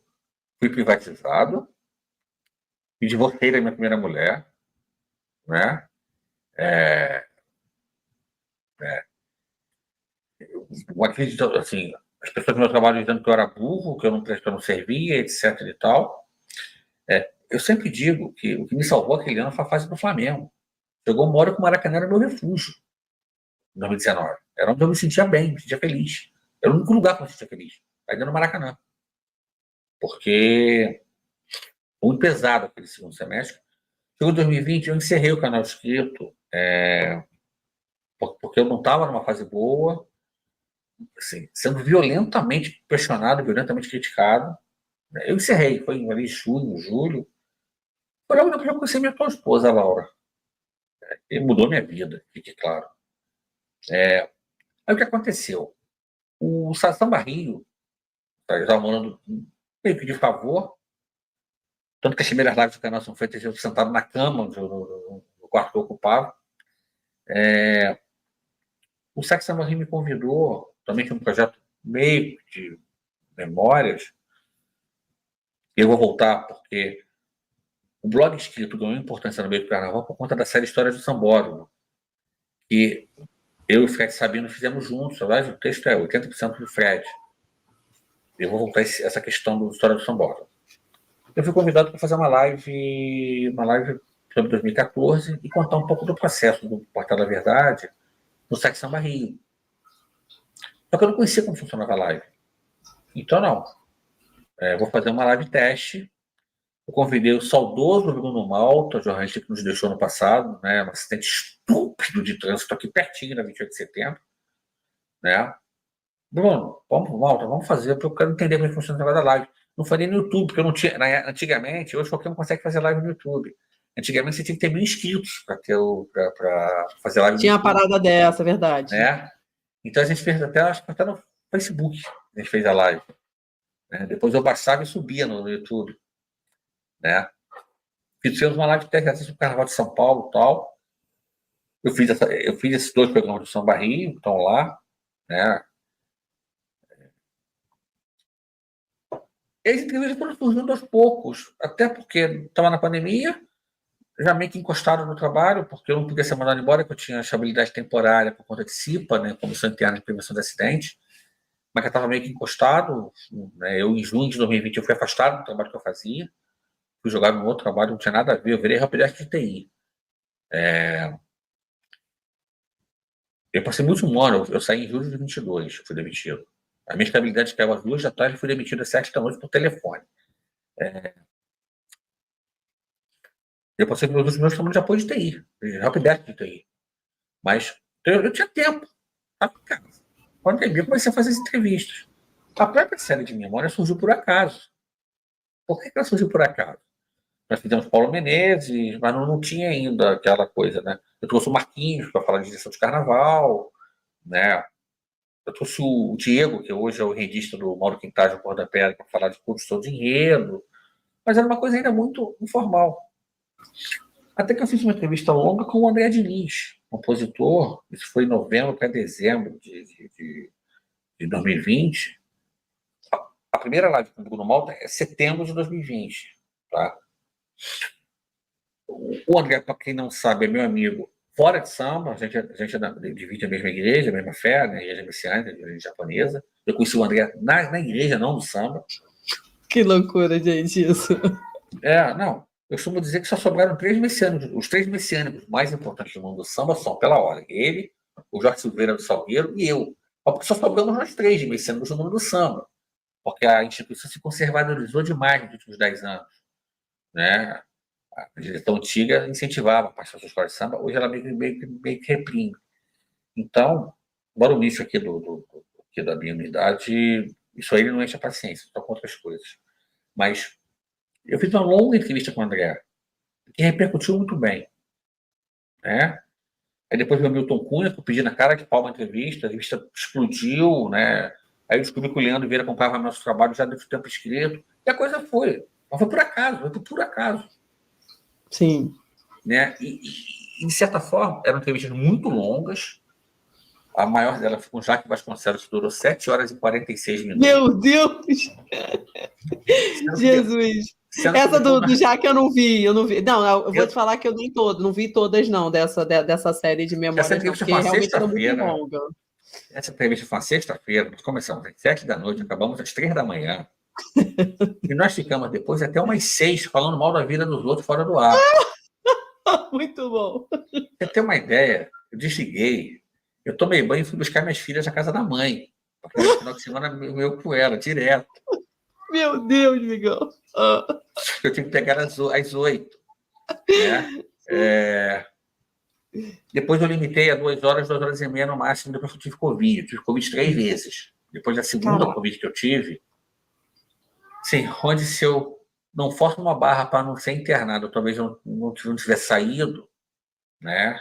fui privatizado, me divorciei da minha primeira mulher, né? Assim, as pessoas do meu trabalho dizendo que eu era burro, que eu não servia, etc. e tal. Eu sempre digo que o que me salvou aquele ano foi a fase do Flamengo. Chegou uma hora que o Maracanã era meu refúgio, em 2019. Era onde eu me sentia bem, me sentia feliz. Era o único lugar que eu me sentia feliz, aí dentro do Maracanã. Porque foi muito pesado aquele segundo semestre. Chegou em 2020, eu encerrei o canal escrito, porque eu não estava numa fase boa, assim, sendo violentamente questionado, violentamente criticado. Eu encerrei, foi ali em junho, julho. Foi logo depois que eu conheci minha atual esposa, a Laura. E mudou minha vida, fique claro. Aí o que aconteceu? O Samba Rio, eu estava morando meio que de favor, tanto que as primeiras lives do canal são feitas eu sentado na cama, no quarto que eu ocupava. O Samba Rio me convidou, também tinha um projeto meio de memórias. Eu vou voltar porque o blog escrito ganhou importância no meio do carnaval por conta da série Histórias do Sambódromo, que eu e o Fred Sabino fizemos juntos. Aliás, o texto é 80% do Fred. Eu vou voltar a essa questão da História do Sambódromo. Eu fui convidado para fazer uma live sobre 2014 e contar um pouco do processo do Portal da Verdade no site Samba Rio. Só que eu não conhecia como funcionava a live. Então, não. Vou fazer uma live teste. Eu convidei o saudoso Bruno Malta, jornalista que nos deixou no passado, né, um acidente estúpido de trânsito aqui pertinho, na 28 de setembro. Né? Bruno, vamos fazer, porque eu quero entender como funciona o negócio da live. Não faria no YouTube, porque eu não tinha. Antigamente, hoje qualquer um consegue fazer live no YouTube. Antigamente você tinha que ter 1.000 inscritos para fazer live no Tinha YouTube. uma parada dessa, verdade. Né? Então a gente fez acho que até no Facebook, a gente fez a live. Né? Depois eu baixava e subia no YouTube. Né? Fizemos uma live técnica sobre o Carnaval de São Paulo e tal. Eu fiz esses 2 programas do Samba Rio, estão lá. Né? E as entrevistas foram surgindo aos poucos, até porque estava na pandemia, já meio que encostado no trabalho, porque eu não podia ser mandado embora, porque eu tinha estabilidade temporária por conta de CIPA, né, Comissão Interna de Prevenção de Acidentes, mas já estava meio que encostado. Né, eu, em junho de 2020, eu fui afastado do trabalho que eu fazia, fui jogado no outro trabalho, não tinha nada a ver, eu virei helpdesk de TI. Eu passei muito um ano, eu saí em julho de 22, fui demitido. A minha estabilidade caiu às 2 da tarde e fui demitido às 7 da noite por telefone. Eu passei pelos últimos anos chamando de apoio de TI, de helpdesk de TI. Mas eu tinha tempo. Estava em casa. Quando eu comecei a fazer as entrevistas. A própria série de memória surgiu por acaso. Por que ela surgiu por acaso? Nós fizemos Paulo Menezes, mas não tinha ainda aquela coisa, né? Eu trouxe o Marquinhos para falar de direção de carnaval, né? Eu trouxe o Diego, que hoje é o rendista do Mauro Quintais do Cor da Pedra, para falar de construção de enredo. Mas era uma coisa ainda muito informal. Até que eu fiz uma entrevista longa com o André Diniz, compositor. Isso foi em novembro para dezembro de 2020. A primeira live com o Bruno Malta é setembro de 2020. Tá? O André, para quem não sabe, é meu amigo fora de samba. A gente divide a mesma igreja, a mesma fé, né? A igreja messiânica, a igreja japonesa. Eu conheci o André na igreja, não no samba. Que loucura, gente, isso. Não. Eu costumo dizer que só sobraram 3 messiânicos. Os 3 messiânicos mais importantes do mundo do samba são, pela ordem, ele, o Jorge Silveira do Salgueiro e eu. Porque só sobramos nós 3 de messiânicos do mundo do samba. Porque a instituição se conservadorizou demais nos últimos 10 anos. Né? A direção antiga incentivava a participação da escola de samba, hoje ela meio que reprime. Então, embora o nicho aqui aqui da minha unidade, isso aí não enche a paciência, só com outras coisas. Mas eu fiz uma longa entrevista com o André, que repercutiu muito bem. Né? Aí depois veio o Milton Cunha, que eu pedi na cara de pau uma entrevista, a revista explodiu, né? Aí eu descobri que o Leandro Vieira comprava nosso trabalho já desde o tempo escrito, e a coisa foi. Mas foi por acaso, foi por puro acaso. Sim. Né? E, de certa forma, eram entrevistas muito longas. A maior dela foi com o Jaque Vasconcelos, que durou 7 horas e 46 minutos. Meu Deus! Jesus! Essa do Jaque eu não vi. Não, eu vou te falar que eu não vi todas, não, dessa série de memórias, essa entrevista porque realmente era muito longa. Essa entrevista foi uma sexta-feira, nós começamos às 7 da noite, acabamos às 3 da manhã. E nós ficamos depois até umas 6 falando mal da vida dos outros fora do ar. Muito bom. Pra você ter uma ideia, eu desliguei, eu tomei banho e fui buscar minhas filhas na casa da mãe. Porque no final de semana eu com ela, direto. Meu Deus, Miguel. Eu tive que pegar às 8. Né? Depois eu limitei a 2 horas, 2 horas e meia no máximo, depois eu tive Covid. Eu tive Covid 3 vezes. Depois da segunda Covid que eu tive, sim, onde se eu não forço uma barra para não ser internado, talvez eu não tivesse saído, né?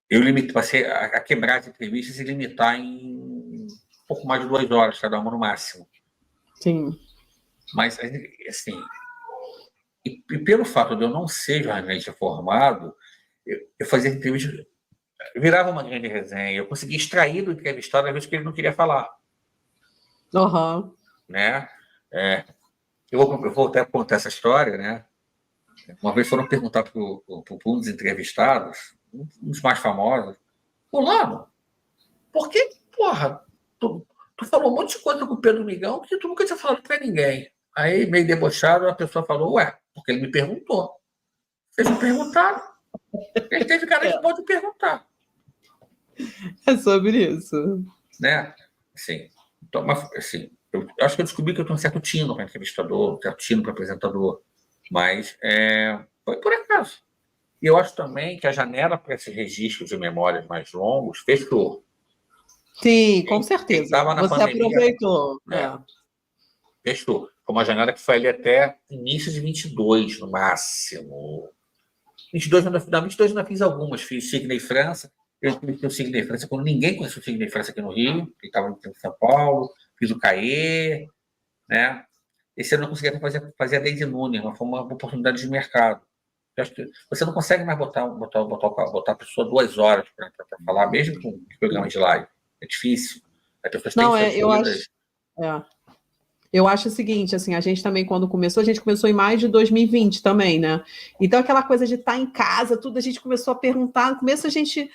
Eu passei a quebrar as entrevistas e limitar em um pouco mais de 2 horas, cada uma no máximo. Sim. Mas, assim, e pelo fato de eu não ser jornalista formado, eu fazia entrevistas, virava uma grande resenha, eu conseguia extrair do entrevistado às vezes que ele não queria falar. Uhum. Né? Eu vou até contar essa história, né? Uma vez foram perguntar para um dos entrevistados, um dos mais famosos, fulano, por que, porra, tu falou um monte de coisa com o Pedro Migão que tu nunca tinha falado para ninguém. Aí, meio debochado, a pessoa falou, ué, porque ele me perguntou. Vocês me perguntaram. Ele teve cara que pode perguntar. É sobre isso. Né? Assim, então, assim, eu acho que eu descobri que eu tenho um certo tino para entrevistador, um certo tino para apresentador, mas foi por acaso. E eu acho também que a janela para esses registros de memórias mais longos fechou. Sim, com certeza. Você pandemia, aproveitou. Fechou. Foi uma janela que foi ali até início de 22, no máximo. 22 eu ainda fiz algumas. Fiz Sidney França. Eu entrevistei o Sidney França quando ninguém conhecia o Sidney França aqui no Rio. Ele estava em São Paulo. Fiz o Caê, né? Esse ano eu não conseguia fazer a Deise Nunes, mas foi uma oportunidade de mercado. Eu acho que você não consegue mais botar a pessoa 2 horas para falar, mesmo com programa de live. É difícil. As pessoas têm Não, suas vidas. é, eu acho o seguinte, assim, a gente também, quando começou, a gente começou em mais de 2020 também, né? Então, aquela coisa de estar em casa, tudo, a gente começou a perguntar. No começo, a gente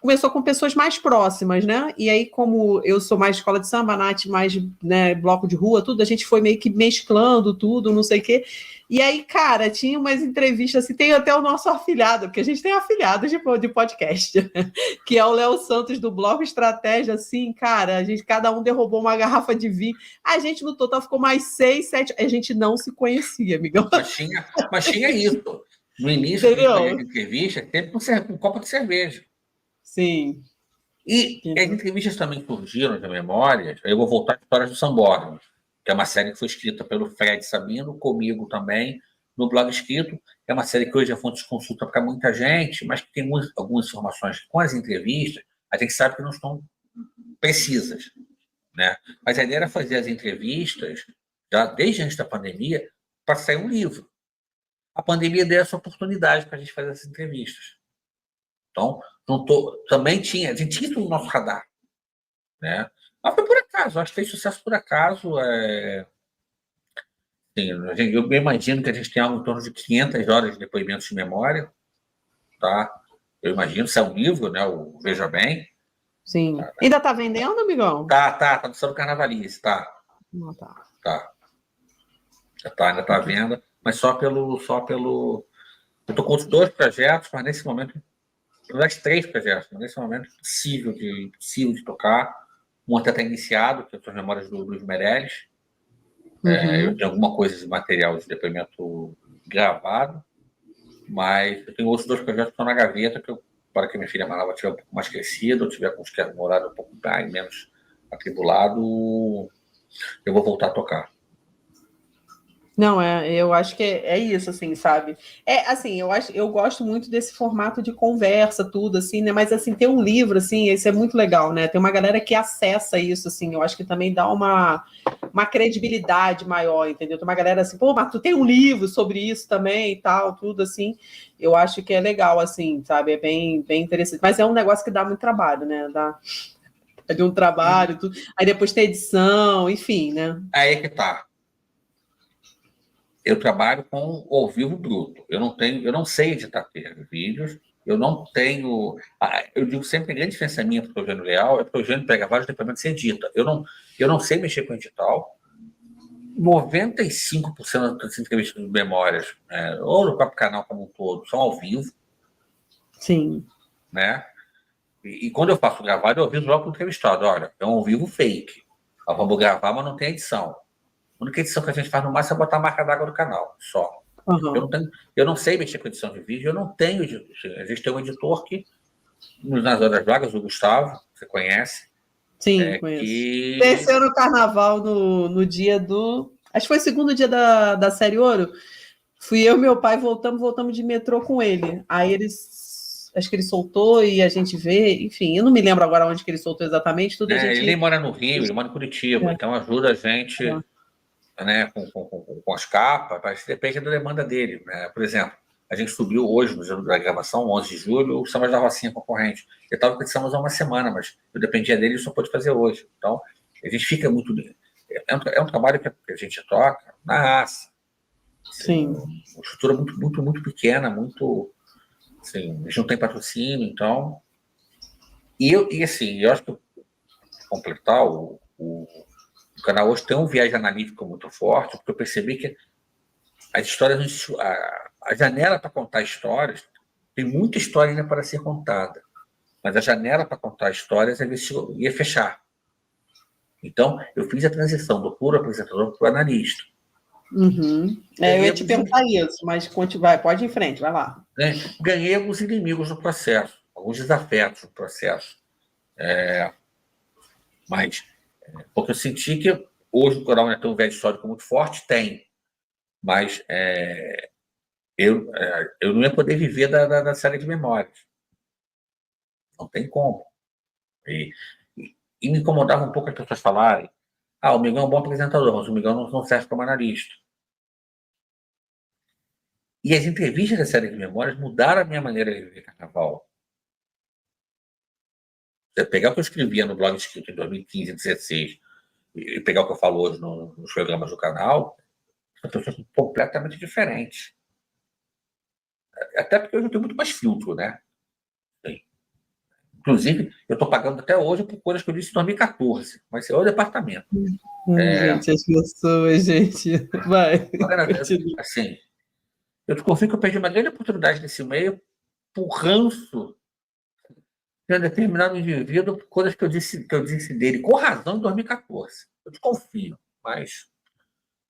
começou com pessoas mais próximas, né? E aí, como eu sou mais de escola de samba, a Nath mais, né, bloco de rua, tudo, a gente foi meio que mesclando tudo, não sei o quê. E aí, cara, tinha umas entrevistas, assim, tem até o nosso afilhado, porque a gente tem afilhados de podcast, que é o Léo Santos do Bloco Estratégia, assim, cara, cada um derrubou uma garrafa de vinho. A gente, no total, ficou mais 6, 7, a gente não se conhecia, amigão. Mas tinha isso. No início, a gente fazia Entendeu? entrevista, sempre com um copo de cerveja. Sim. E as entrevistas também surgiram de memórias. Eu vou voltar à história do Sambódromo, que é uma série que foi escrita pelo Fred Sabino, comigo também, no blog escrito. É uma série que hoje é fonte de consulta para muita gente, mas que tem algumas informações com as entrevistas, a gente sabe que não estão precisas, né? Mas a ideia era fazer as entrevistas, já desde antes da pandemia, para sair um livro. A pandemia deu essa oportunidade para a gente fazer essas entrevistas. Então, também a gente tinha isso no nosso radar, né? Mas foi por acaso, acho que fez sucesso por acaso. Assim, eu imagino que a gente tem algo em torno de 500 horas de depoimentos de memória, tá? Eu imagino, se é um livro, né? O Veja Bem. Sim. Ainda tá vendendo, amigão? Tá no Samba Carnavalice, tá. Não, tá. Ainda tá à venda, mas só pelo. Eu tô com outros 2 projetos, mas nesse momento, aliás, 3 projetos, mas nesse momento impossível de tocar. Um até está iniciado, que são as memórias do Luiz Meirelles. Eu tenho alguma coisa de material de depoimento gravado, mas eu tenho outros 2 projetos que estão na gaveta, para que minha filha mais nova estiver um pouco mais crescida, ou tiver com um horário um pouco menos atribulado, eu vou voltar a tocar. Não, eu acho que é isso, assim, sabe? Assim, eu gosto muito desse formato de conversa, tudo, assim, né? Mas, assim, ter um livro, assim, esse é muito legal, né? Tem uma galera que acessa isso, assim, eu acho que também dá uma credibilidade maior, entendeu? Tem uma galera assim, pô, mas tu tem um livro sobre isso também e tal, tudo, assim. Eu acho que é legal, assim, sabe? É bem, bem interessante. Mas é um negócio que dá muito trabalho, né? É de um trabalho, tudo. Aí depois tem edição, enfim, né? Aí que tá. Eu trabalho com ao vivo bruto. Eu não sei editar vídeos, eu não tenho. Eu digo sempre que a grande diferença minha para o Eugênio Leal é que o Eugênio pega vários depoimentos e edita. Eu não sei mexer com edital. 95% das entrevistas de memórias, ou no próprio canal como um todo, são ao vivo. Sim. Né? E quando eu faço gravado, eu aviso logo para o entrevistado: olha, é um ao vivo fake. Nós vamos gravar, mas não tem edição. A única edição que a gente faz no máximo é botar a marca d'água do canal, só. Uhum. Eu não sei mexer com edição de vídeo, eu não tenho. A gente tem um editor que, nas horas vagas, o Gustavo, você conhece. Sim, conheço. Que... Desceu no carnaval no dia do. Acho que foi o segundo dia da Série Ouro. Fui eu e meu pai, voltamos de metrô com ele. Aí eles. Acho que ele soltou e a gente vê, enfim, eu não me lembro agora onde que ele soltou exatamente, tudo a gente. Ele nem mora no Rio, ele mora em Curitiba, então ajuda a gente. Né, com as capas, mas depende da demanda dele. Né? Por exemplo, a gente subiu hoje, no dia da gravação, 11 de julho, o Samba da Rocinha concorrente. Eu estava com o Samba há uma semana, mas eu dependia dele e só pôde fazer hoje. Então, a gente fica muito... É um trabalho que a gente toca na raça. Sim. Uma estrutura muito, muito, muito pequena, muito... Assim, a gente não tem patrocínio, então... E assim, eu acho que completar o canal hoje tem um viés analítico muito forte, porque eu percebi que as histórias, a janela para contar histórias, tem muita história ainda para ser contada, mas a janela para contar histórias ia fechar. Então, eu fiz a transição do puro apresentador para o analista. Uhum. Eu ia te perguntar isso, mas pode ir em frente, vai lá. Né? Ganhei alguns inimigos no processo, alguns desafetos no processo. Mas, porque eu senti que hoje o coral não tem um viés histórico muito forte, tem, mas eu não ia poder viver da série de memórias. Não tem como. E, e me incomodava um pouco as pessoas falarem: o Miguel é um bom apresentador, mas o Miguel não serve como analista. E as entrevistas da série de memórias mudaram a minha maneira de ver carnaval. Você pegar o que eu escrevia no blog escrito em 2015 e 2016 e pegar o que eu falo hoje nos programas do canal, são pessoas completamente diferentes. Até porque hoje eu tenho muito mais filtro, né? Inclusive, eu estou pagando até hoje por coisas que eu disse em 2014, mas é o departamento. Gente, as pessoas, gente. Vai. Assim, eu confio que eu perdi uma grande oportunidade nesse meio por ranço de um determinado indivíduo por coisas que eu disse dele, com razão, em 2014. Eu desconfio, mas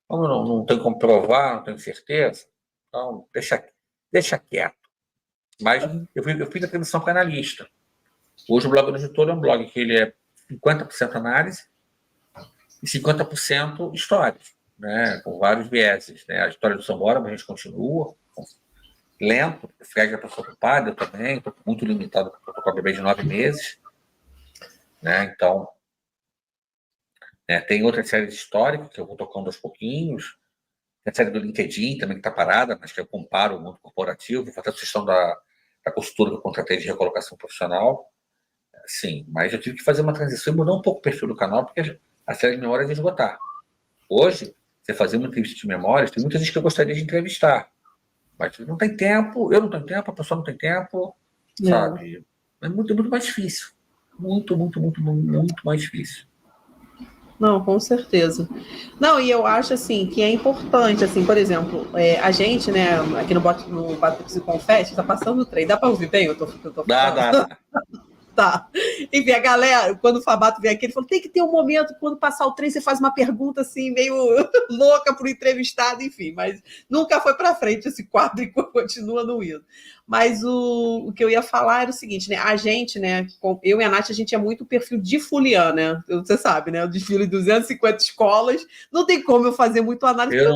como eu não tenho como provar, não tenho certeza, então deixa quieto. Mas eu fiz a transição para analista. Hoje o blog do editor é um blog que ele é 50% análise e 50% história, né, com vários vieses. Né? A história do Sambora, a gente continua, lento, o Fred já passou ocupado, eu também, estou muito limitado, porque eu estou com a bebê de 9 meses. Né? Então, tem outras séries históricas que eu vou tocando aos pouquinhos. Tem a série do LinkedIn também que está parada, mas que eu comparo o mundo corporativo, vou fazer a sugestão da costura que eu contratei de recolocação profissional. Sim, mas eu tive que fazer uma transição e mudar um pouco o perfil do canal, porque a série de memórias ia esgotar. Hoje, você fazer uma entrevista de memórias, tem muita gente que eu gostaria de entrevistar, mas não tem tempo, eu não tenho tempo, a pessoa não tem tempo, sabe? É muito mais difícil. Muito mais difícil. Não, com certeza. Não, e eu acho assim que é importante, assim, por exemplo, a gente, né, aqui no Batucos e Confete, tá passando o trem. Dá para ouvir bem? Eu tô falando? Dá. Tá. Enfim, a galera, quando o Fabato veio aqui, ele falou: tem que ter um momento, quando passar o trem, você faz uma pergunta assim, meio louca para o entrevistado, enfim, mas nunca foi para frente esse quadro e continua no indo. Mas o que eu ia falar era o seguinte, né? A gente, né, eu e a Nath, a gente é muito perfil de fuliana, né? Você sabe, né? Eu desfilo em 250 escolas, não tem como eu fazer muito análise. Eu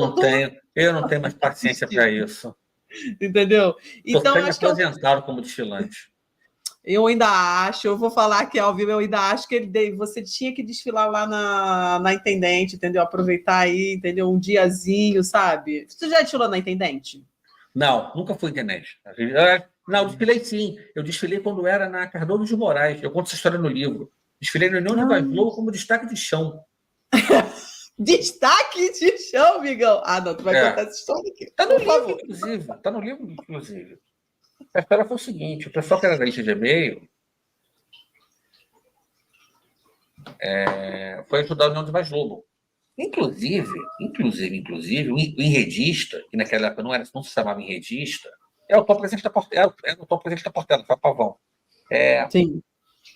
não tenho mais paciência para isso. Entendeu? Então, acho que aposentado como desfilante. Eu ainda acho, eu vou falar aqui ao vivo, eu ainda acho que você tinha que desfilar lá na Intendente, entendeu? Aproveitar aí, entendeu? Um diazinho, sabe? Você já desfilou na Intendente? Não, nunca fui intendente. Não, desfilei sim. Eu desfilei quando era na Cardoso de Moraes. Eu conto essa história no livro. Desfilei no União de Vaslobo como destaque de chão. Destaque de chão, Migão? Não, tu vai contar essa história aqui. Está no livro, inclusive. Está no livro, inclusive. A história foi o seguinte: o pessoal que era da lista de e-mail foi ajudar a União de Vaslobo. Inclusive, o enredista, que naquela época não se chamava enredista, é o presidente da Portela, foi Pavão. Sim.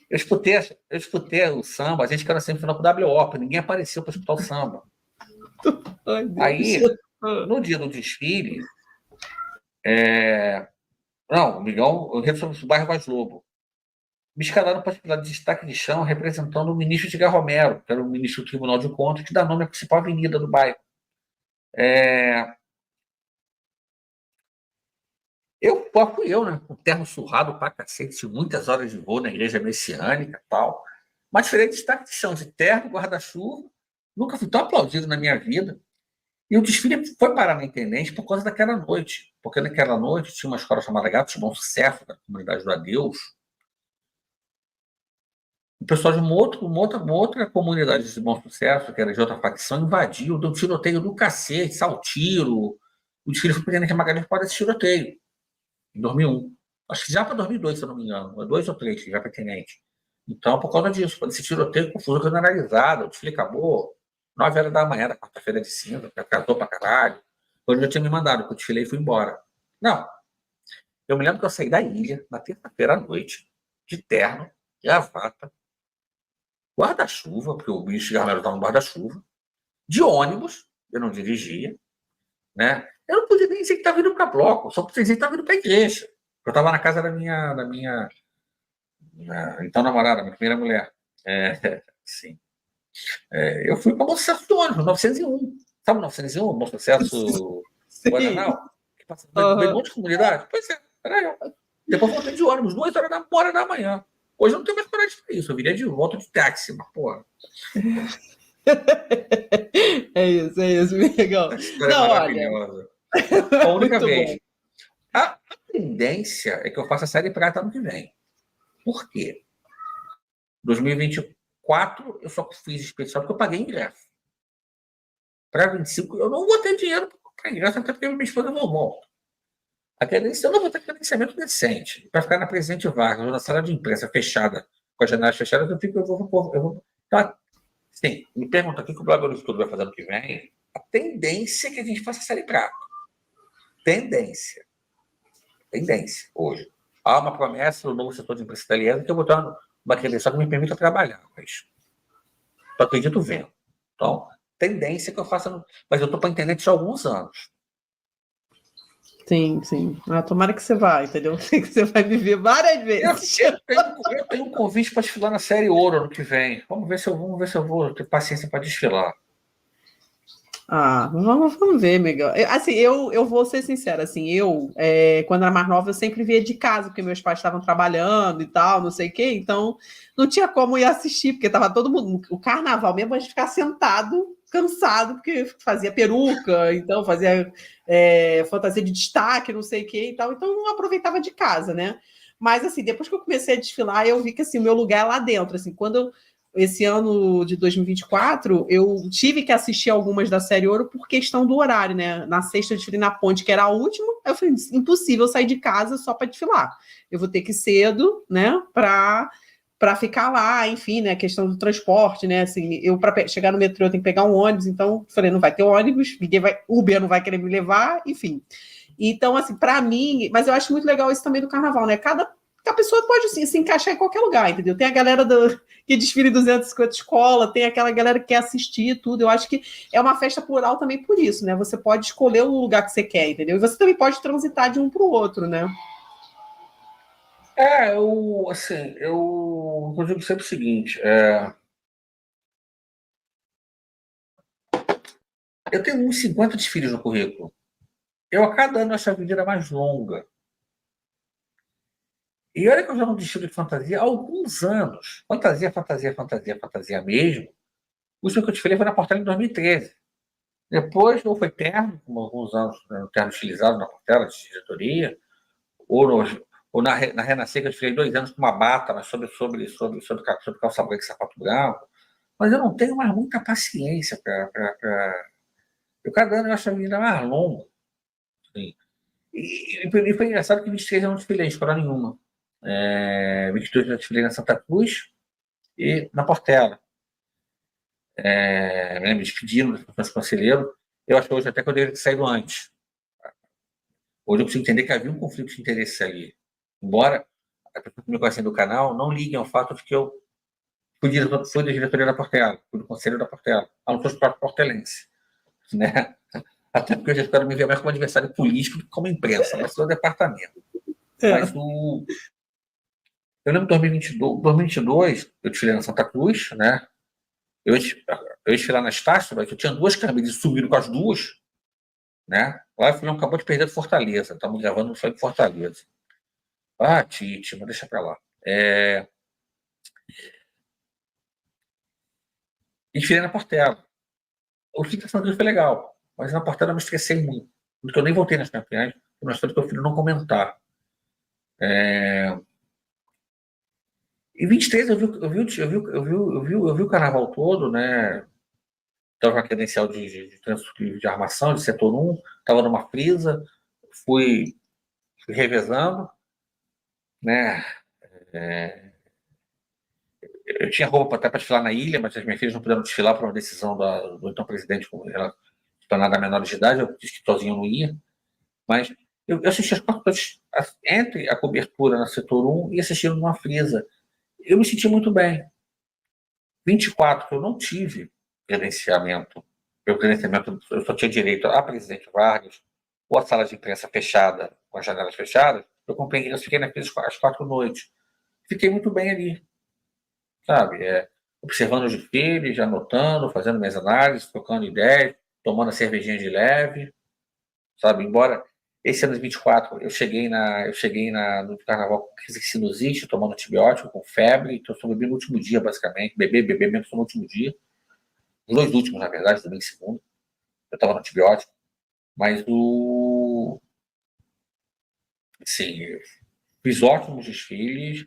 Eu escutei o samba, a gente que era sempre final com o WO, ninguém apareceu para escutar o samba. Aí, no dia do desfile, o Migão, eu represento o bairro Vaz Lobo. Me escalaram para de destaque de chão representando o ministro Edgar Romero, que era o ministro do Tribunal de Contas, que dá nome à principal avenida do bairro. Fui eu, né? Com terno surrado pra cacete, muitas horas de voo na igreja messiânica e tal. Mas tirei destaque de chão, de terno, guarda-chuva. Nunca fui tão aplaudido na minha vida. E o desfile foi parar na Intendente por causa daquela noite. Porque naquela noite tinha uma escola chamada Gatos de Bom Sucesso, da comunidade do Adeus. O pessoal de uma outra comunidade de Bom Sucesso, que era de outra facção, invadiu, deu tiroteio do cacete, saltiro. O desfile foi pequeno que Magalhães por causa desse tiroteio. Em 2001. Acho que já para 2002, se eu não me engano. 2 ou 3, já para tenente. Então, por causa disso, esse tiroteio, confusão generalizada, o desfile acabou 9 horas da manhã, da quarta-feira de cinza, casou pra caralho. Hoje eu tinha me mandado, porque eu desfilei e fui embora. Não. Eu me lembro que eu saí da ilha na terça-feira à noite, de terno, gravata, guarda-chuva, porque o bicho de Armero estava no guarda-chuva, de ônibus, eu não dirigia, né? Eu não podia nem dizer que estava vindo para bloco, só podia dizer que estava vindo para a igreja. Eu estava na casa da minha então namorada, minha primeira mulher. Sim. Eu fui para o Bom Sucesso do ônibus, 901. Sabe o 901? Bom Sucesso Guaraná? Veio um monte de comunidade. Pois é, era eu. Depois voltei de ônibus, 2 horas da manhã. Hoje eu não tenho mais coragem para isso. Eu virei de volta de táxi, mas, porra. É isso, legal. Essa história é maravilhosa. A única vez. A tendência é que eu faça a série prata ano que vem. Por quê? 2024 eu só fiz especial porque eu paguei ingresso. Para 25 eu não vou ter dinheiro para comprar ingresso, até porque minha esposa não volta. Eu não vou ter credenciamento decente. Para ficar na Presidente Vargas, ou na sala de imprensa fechada, com as janelas fechadas, eu vou. Tá. Sim, me pergunta o que o Blog do Futuro vai fazer ano que vem. A tendência é que a gente faça a série prata. Tendência hoje. Há uma promessa do novo setor de imprensa italiana que eu vou dar uma credencial que me permita trabalhar, mas eu acredito vendo. Então, tendência que eu faça, mas eu estou para a internet há alguns anos. Sim. Tomara que você vá, entendeu? Que você vai viver várias vezes. Eu tenho um convite para desfilar na série Ouro ano que vem. Vamos ver se eu vou ter paciência para desfilar. Vamos ver, Miguel. Assim, eu vou ser sincera, assim, quando era mais nova, eu sempre via de casa, porque meus pais estavam trabalhando e tal, não sei o quê, então não tinha como ir assistir, porque tava todo mundo, o carnaval mesmo, a gente ficar sentado, cansado, porque fazia peruca, então fazia fantasia de destaque, não sei o quê e tal, então não aproveitava de casa, né? Mas, assim, depois que eu comecei a desfilar, eu vi que, assim, o meu lugar é lá dentro, assim, esse ano de 2024, eu tive que assistir algumas da série Ouro por questão do horário, né? Na sexta eu desfilei na Ponte, que era a última, eu falei, impossível sair de casa só para desfilar. Eu vou ter que ir cedo, né, para ficar lá, enfim, né, questão do transporte, né, assim, eu para chegar no metrô eu tenho que pegar um ônibus, então falei, não vai ter ônibus, Uber não vai querer me levar, enfim. Então, assim, para mim, mas eu acho muito legal isso também do carnaval, né? Cada pessoa pode assim, se encaixar em qualquer lugar, entendeu? Tem a galera que desfile 250 escola, tem aquela galera que quer assistir tudo. Eu acho que é uma festa plural também por isso, né? Você pode escolher o lugar que você quer, entendeu? E você também pode transitar de um para o outro, né? Eu digo sempre o seguinte, eu tenho uns 50 desfiles no currículo. A cada ano acho a vida mais longa. E olha que eu já não desfile de fantasia há alguns anos. Fantasia mesmo. O último que eu desfilei foi na Portela em 2013. Depois, ou foi terno, como alguns anos, né, terno estilizado na Portela, de diretoria, ou na Renascer, que eu desfilei 2 anos com uma bata, mas sobre calça branca e sapato branco. Mas eu não tenho mais muita paciência para. Cada ano eu acho a vida mais longa. Assim. E foi engraçado que 23 eu não desfilei em escola nenhuma. 22 eu desfilei na Santa Cruz e na Portela. Me lembro despedindo dos conselheiros. Eu acho que hoje até que eu deveria ter saído antes. Hoje eu preciso entender que havia um conflito de interesse ali. Embora as pessoas que me conhecem do canal não liguem ao fato de que eu fui da diretoria da Portela, fui do conselho da Portela, a não ser próprio portelense. Né? Até porque eu já espero me ver mais como adversário político do que como imprensa, mas do departamento. Mas eu lembro de 2022, eu desfilei na Santa Cruz, né? Eu desfilei na Estácio, eu tinha 2 camisas, subiram com as 2, né? Lá o Fulham acabou de perder Fortaleza, estamos gravando no de Fortaleza. Tite, mas deixa pra lá. E desfilei na Portela. O fim da Santa Cruz foi legal, mas na Portela eu me estressei muito, porque eu nem voltei nas campeãs, uma história que eu prefiro não comentar. Em 23 eu vi o carnaval todo, né? Estava com a credencial de trânsito de armação, de setor 1, estava numa frisa, fui revezando, né? Eu tinha roupa até para desfilar na ilha, mas as minhas filhas não puderam desfilar por uma decisão do então presidente, como ela se tornada menor de idade, eu disse que sozinho não ia. Mas eu assisti as 4 entre a cobertura na setor 1 e assistindo numa frisa. Eu me senti muito bem. 24, eu não tive credenciamento. Meu credenciamento, eu só tinha direito a Presidente Vargas ou a sala de imprensa fechada, com as janelas fechadas. Eu fiquei na frisa às 4 noites. Fiquei muito bem ali, sabe? Observando os desfiles, anotando, fazendo minhas análises, trocando ideias, tomando a cervejinha de leve, sabe? Embora esse ano de 24, eu cheguei no carnaval com crise de sinusite, tomando antibiótico, com febre, então eu só bebi no último dia, basicamente. Beber mesmo só no último dia. Os 2 últimos, na verdade, domingo e segundo. Eu estava no antibiótico. Mas assim, fiz ótimos desfiles,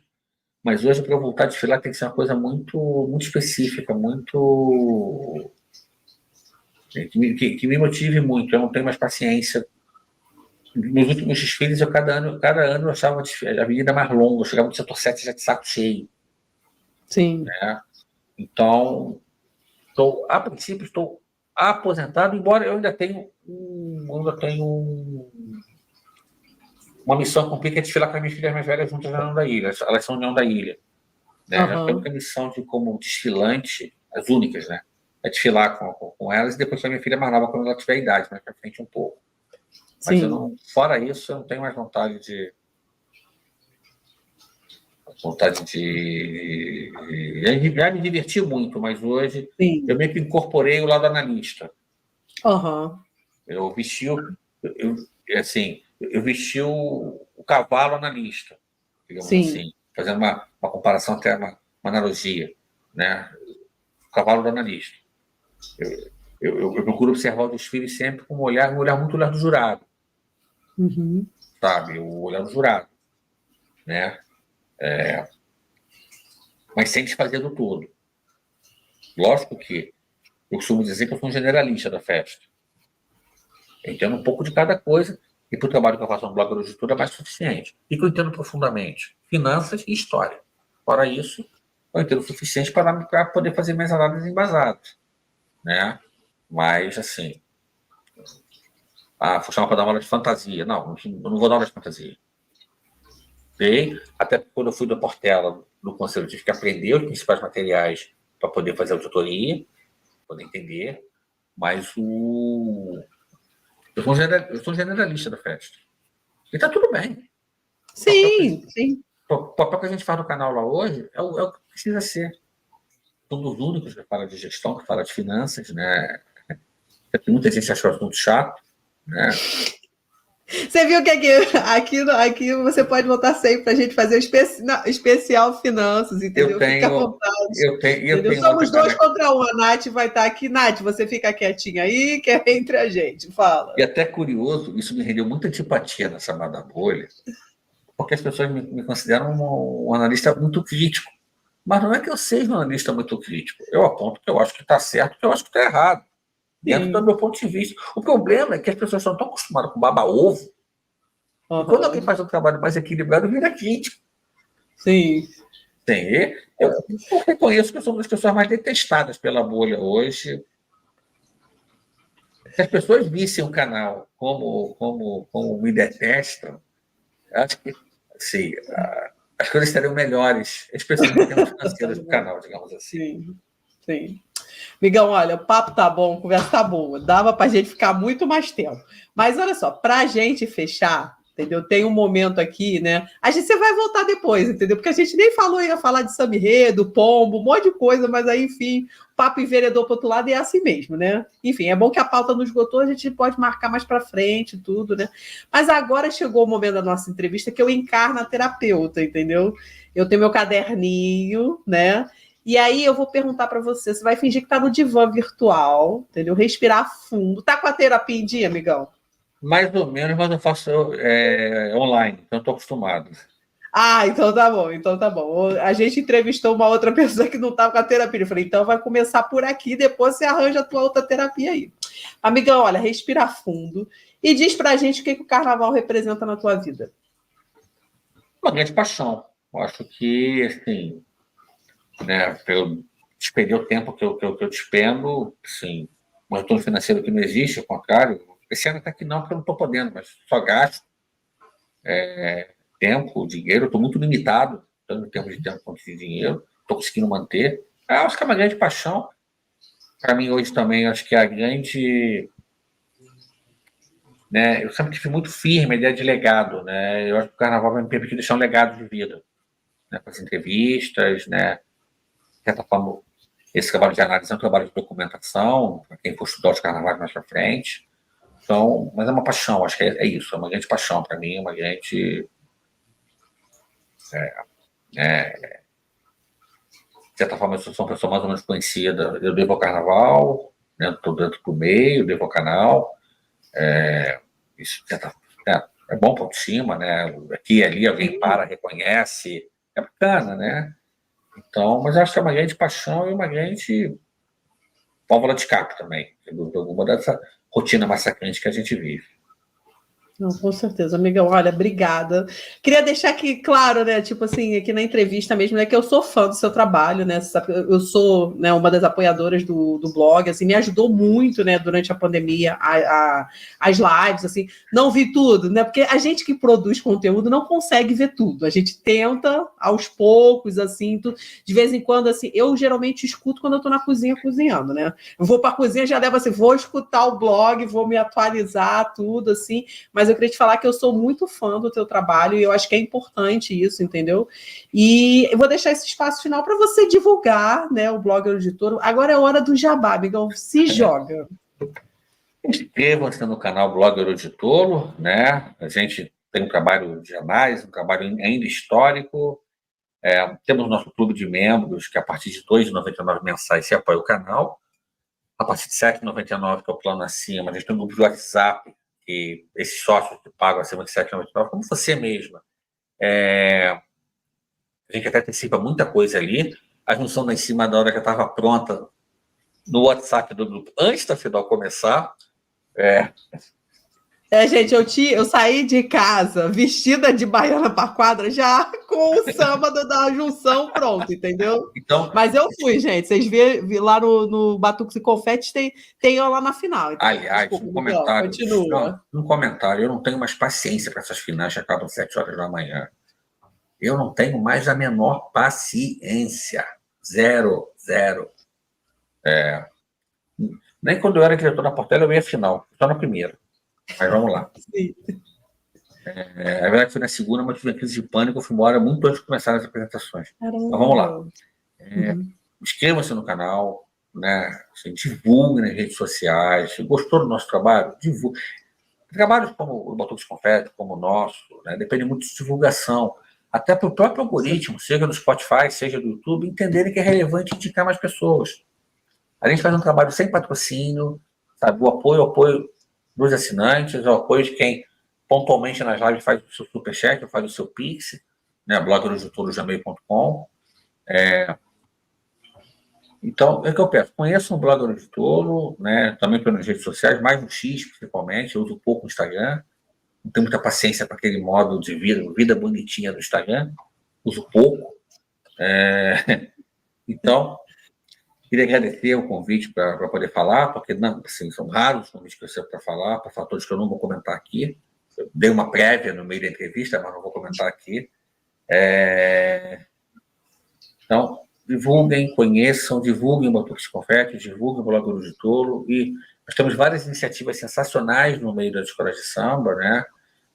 mas hoje, para eu voltar a desfilar, tem que ser uma coisa muito, muito específica, muito. Que me motive muito. Eu não tenho mais paciência. Nos últimos desfiles, cada ano eu achava a avenida mais longa. Eu chegava no setor 7 já de saco cheio. Sim. Né? Então, a princípio, estou aposentado, embora eu ainda tenho uma missão a cumprir, que é desfilar com as minhas filhas mais velhas juntas na União da Ilha. Elas são União da Ilha. Né? Acho que a única missão como desfilante, as únicas, né? É desfilar com elas e depois com a minha filha mais nova quando ela tiver idade, mais para frente um pouco. Mas eu não, fora isso, eu não tenho mais vontade de já me diverti muito, mas hoje eu meio que incorporei o lado analista. Eu vesti eu vesti o cavalo analista, digamos assim, fazendo uma comparação, até uma analogia, né? O cavalo do analista. Eu procuro observar o desfile sempre com um olhar muito olhar do jurado. Sabe? O olhar do jurado. Né? Mas sem desfazer do todo. Lógico que eu costumo dizer que eu sou um generalista da festa. Eu entendo um pouco de cada coisa, e para o trabalho que eu faço no blog hoje tudo é mais suficiente. E que eu entendo profundamente? Finanças e história. Fora isso, eu entendo o suficiente para poder fazer minhas análises embasadas. Né? Mas, assim, vou chamar para dar uma aula de fantasia. Não, eu não vou dar aula de fantasia. Até quando eu fui da Portela, no conselho, eu tive que aprender os principais materiais para poder fazer auditoria, poder entender, mas eu sou um generalista da festa. E está tudo bem. Sim. O papel que a gente faz no canal lá hoje é o que precisa ser. Somos os únicos que fala de gestão, que fala de finanças, né? Tem muita gente que acha o assunto chato, né? Você viu que aqui você pode voltar sempre para a gente fazer especial finanças, entendeu? Fica à vontade. Somos 2 contra 1. A Nath vai estar aqui. Nath, você fica quietinha aí, que é entre a gente. Fala. E até curioso, isso me rendeu muita antipatia nessa chamada bolha, porque as pessoas me consideram um analista muito crítico. Mas não é que eu seja um analista muito crítico. Eu aponto que eu acho que está certo, que eu acho que está errado. Dentro do meu ponto de vista. O problema é que as pessoas estão tão acostumadas com baba-ovo, e quando alguém faz um trabalho mais equilibrado, vira crítico. Sim. Eu reconheço que eu sou uma das pessoas mais detestadas pela bolha hoje. Se as pessoas vissem o canal como me detestam, acho que assim, as coisas seriam melhores, especialmente em termos financeiros do canal, digamos assim. Sim. Migão, olha, o papo tá bom, a conversa tá boa. Dava pra gente ficar muito mais tempo. Mas olha só, pra gente fechar, entendeu? Tem um momento aqui, né? Você vai voltar depois, entendeu? Porque a gente nem ia falar de Samirê, do Pombo, um monte de coisa, mas aí, enfim, o papo enveredou pro outro lado e é assim mesmo, né? Enfim, é bom que a pauta não esgotou, a gente pode marcar mais pra frente, tudo, né? Mas agora chegou o momento da nossa entrevista que eu encarno a terapeuta, entendeu? Eu tenho meu caderninho, né? E aí eu vou perguntar para você vai fingir que está no divã virtual, entendeu? Respirar fundo. Tá com a terapia em dia, amigão? Mais ou menos, mas eu faço online, então estou acostumado. Então tá bom. A gente entrevistou uma outra pessoa que não estava com a terapia. Eu falei, então vai começar por aqui, depois você arranja a tua outra terapia aí. Amigão, olha, respira fundo e diz pra gente o que o carnaval representa na tua vida. Uma grande paixão. Eu acho que, assim, né, eu despender o tempo que eu despendo, assim, um retorno financeiro que não existe, ao contrário. Esse ano até que não, porque eu não estou podendo, mas só gasto tempo, dinheiro. Estou muito limitado, tanto em termos de tempo quanto de dinheiro. Estou conseguindo manter. Eu acho que é uma grande paixão. Para mim, hoje também, acho que é a grande... Né, eu sempre tive muito firme a ideia de legado. Né? Eu acho que o carnaval vai me permitir deixar um legado de vida. Né, com as entrevistas, né? De certa forma, esse trabalho de análise é um trabalho de documentação, para quem for estudar os carnavais mais para frente. Então, mas é uma paixão, acho que é isso, é uma grande paixão para mim, uma grande... de certa forma, eu sou uma pessoa mais ou menos conhecida. Eu devo ao carnaval, né? Estou dentro do meio, devo ao canal. Isso é bom para autoestima, né? Aqui e ali alguém para, reconhece. É bacana, né? Então, mas eu acho que é uma grande paixão e uma grande válvula de escape também, sem dúvida alguma, dessa rotina massacrante que a gente vive. Não, com certeza, amigão. Olha, obrigada. Queria deixar aqui claro, né? Tipo assim, aqui na entrevista mesmo, né? Que eu sou fã do seu trabalho, né? Eu sou, né, uma das apoiadoras do blog, assim, me ajudou muito, né? Durante a pandemia, as lives, assim. Não vi tudo, né? Porque a gente que produz conteúdo não consegue ver tudo. A gente tenta, aos poucos, assim, de vez em quando, assim. Eu geralmente escuto quando eu tô na cozinha cozinhando, né? Eu vou para a cozinha, já levo assim, vou escutar o blog, vou me atualizar, tudo, assim. Mas eu queria te falar que eu sou muito fã do teu trabalho e eu acho que é importante isso, entendeu? E eu vou deixar esse espaço final para você divulgar, né, o blog Olho de Touro. Agora é hora do jabá, amigão, se joga. Inscrevam-se no canal Blog Olho de Touro, né? A gente tem um trabalho de análise, um trabalho ainda histórico. Temos nosso clube de membros, que a partir de R$ 2,99 mensais se apoia o canal. A partir de R$ 7,99, que é o plano acima, a gente tem um grupo de WhatsApp, que esses sócios que pagam acima de R$ 7,99, como você mesma. A gente até antecipa muita coisa ali. A junção lá em cima, da hora que estava pronta, no WhatsApp do grupo, antes da final começar. Gente, eu saí de casa vestida de baiana para quadra, já com o samba da junção pronto, entendeu? Então, mas eu fui, gente. Vocês viram lá no Batucos e Confetes, tem eu lá na final. Então, aliás, desculpa, um comentário. continua. Um comentário. Eu não tenho mais paciência para essas finais que acabam às 7 horas da manhã. Eu não tenho mais a menor paciência. Zero. Nem quando eu era diretor da Portela eu ia à final, só na primeira. Mas vamos lá. Sim. A verdade foi na segunda, mas tive uma crise de pânico, eu fui embora muito antes de começar as apresentações. Caramba. Mas vamos lá. Inscreva-se no canal, né? Assim, divulgue nas redes sociais. Se gostou do nosso trabalho, divulgue. Trabalhos como o Batucos Confete, como o nosso, né? Depende muito de divulgação. Até para o próprio algoritmo, seja do Spotify, seja do YouTube, entenderem que é relevante indicar mais pessoas. A gente faz um trabalho sem patrocínio, sabe? O apoio dos assinantes, o apoio de quem pontualmente nas lives faz o seu superchat, faz o seu pix, né? blogorojotoro.gmail.com. Então, é o que eu peço. Conheçam o blog Olho de Touro, né? Também pelas redes sociais, mais no X, principalmente. Eu uso pouco o Instagram. Não tenho muita paciência para aquele modo de vida bonitinha do Instagram. Uso pouco. Então, queria agradecer o convite para poder falar, porque não, assim, são raros os convites que eu recebo para falar, para fatores que eu não vou comentar aqui. Eu dei uma prévia no meio da entrevista, mas não vou comentar aqui. Então, divulguem, conheçam, divulguem o Batucos Confete, divulguem o Blog Olho de Touro. E nós temos várias iniciativas sensacionais no meio das escolas de samba, né?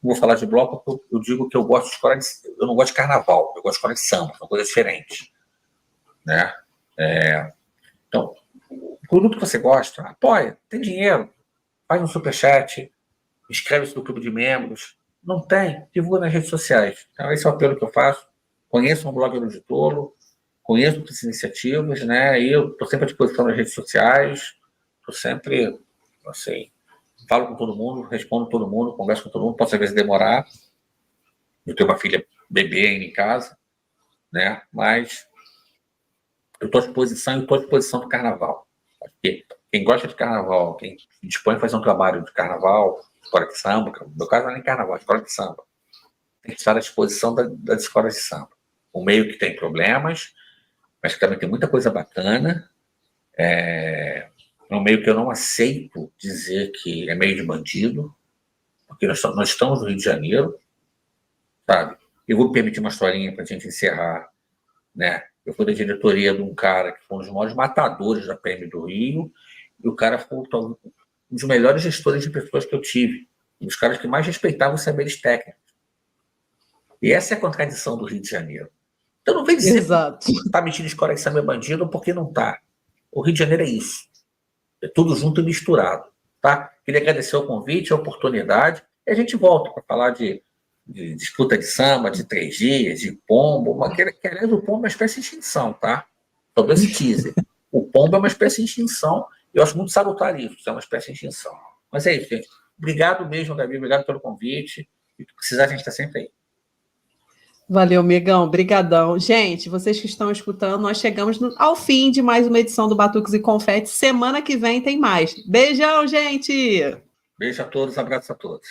Não vou falar de bloco, porque eu digo que eu gosto de escola de... Eu não gosto de carnaval, eu gosto de escola de samba, são coisas diferentes, né? Então, o produto que você gosta, apoia, tem dinheiro, faz um superchat, inscreve-se no clube de membros. Não tem, divulga nas redes sociais. Então, esse é o apelo que eu faço. Conheçam o Blog Olho de Touro, conheço outras iniciativas, né? E eu estou sempre à disposição nas redes sociais, estou sempre, assim, falo com todo mundo, respondo todo mundo, converso com todo mundo, posso às vezes demorar. Eu tenho uma filha bebê ainda em casa, né? Mas eu estou à disposição e estou à disposição do carnaval. Porque quem gosta de carnaval, quem se dispõe a fazer um trabalho de carnaval, escola de samba, no meu caso não é nem carnaval, é escola de samba, tem que estar à disposição das escolas de samba. O meio que tem problemas, mas que também tem muita coisa bacana. É um meio que eu não aceito dizer que é meio de bandido, porque nós estamos no Rio de Janeiro, sabe? Eu vou permitir uma historinha para a gente encerrar, né? Eu fui da diretoria de um cara que foi um dos maiores matadores da PM do Rio, e o cara foi um dos melhores gestores de pessoas que eu tive, um dos caras que mais respeitavam os saberes técnicos. E essa é a contradição do Rio de Janeiro. Então não vem dizer Exato. que está mentindo escola de samba é bandido, porque não está. O Rio de Janeiro é isso. É tudo junto e misturado. tá? Queria agradecer o convite, a oportunidade, e a gente volta para falar de disputa de samba, de 3 dias, de pombo, que aliás o pombo é uma espécie de extinção, tá? Só dou esse teaser. O pombo é uma espécie de extinção, eu acho muito salutar isso, é uma espécie de extinção. Mas é isso, gente. Obrigado mesmo, Gabi, obrigado pelo convite, e se precisar a gente está sempre aí. Valeu, Megão, brigadão. Gente, vocês que estão escutando, nós chegamos ao fim de mais uma edição do Batuques e Confete. Semana que vem tem mais. Beijão, gente! Beijo a todos, abraço a todos.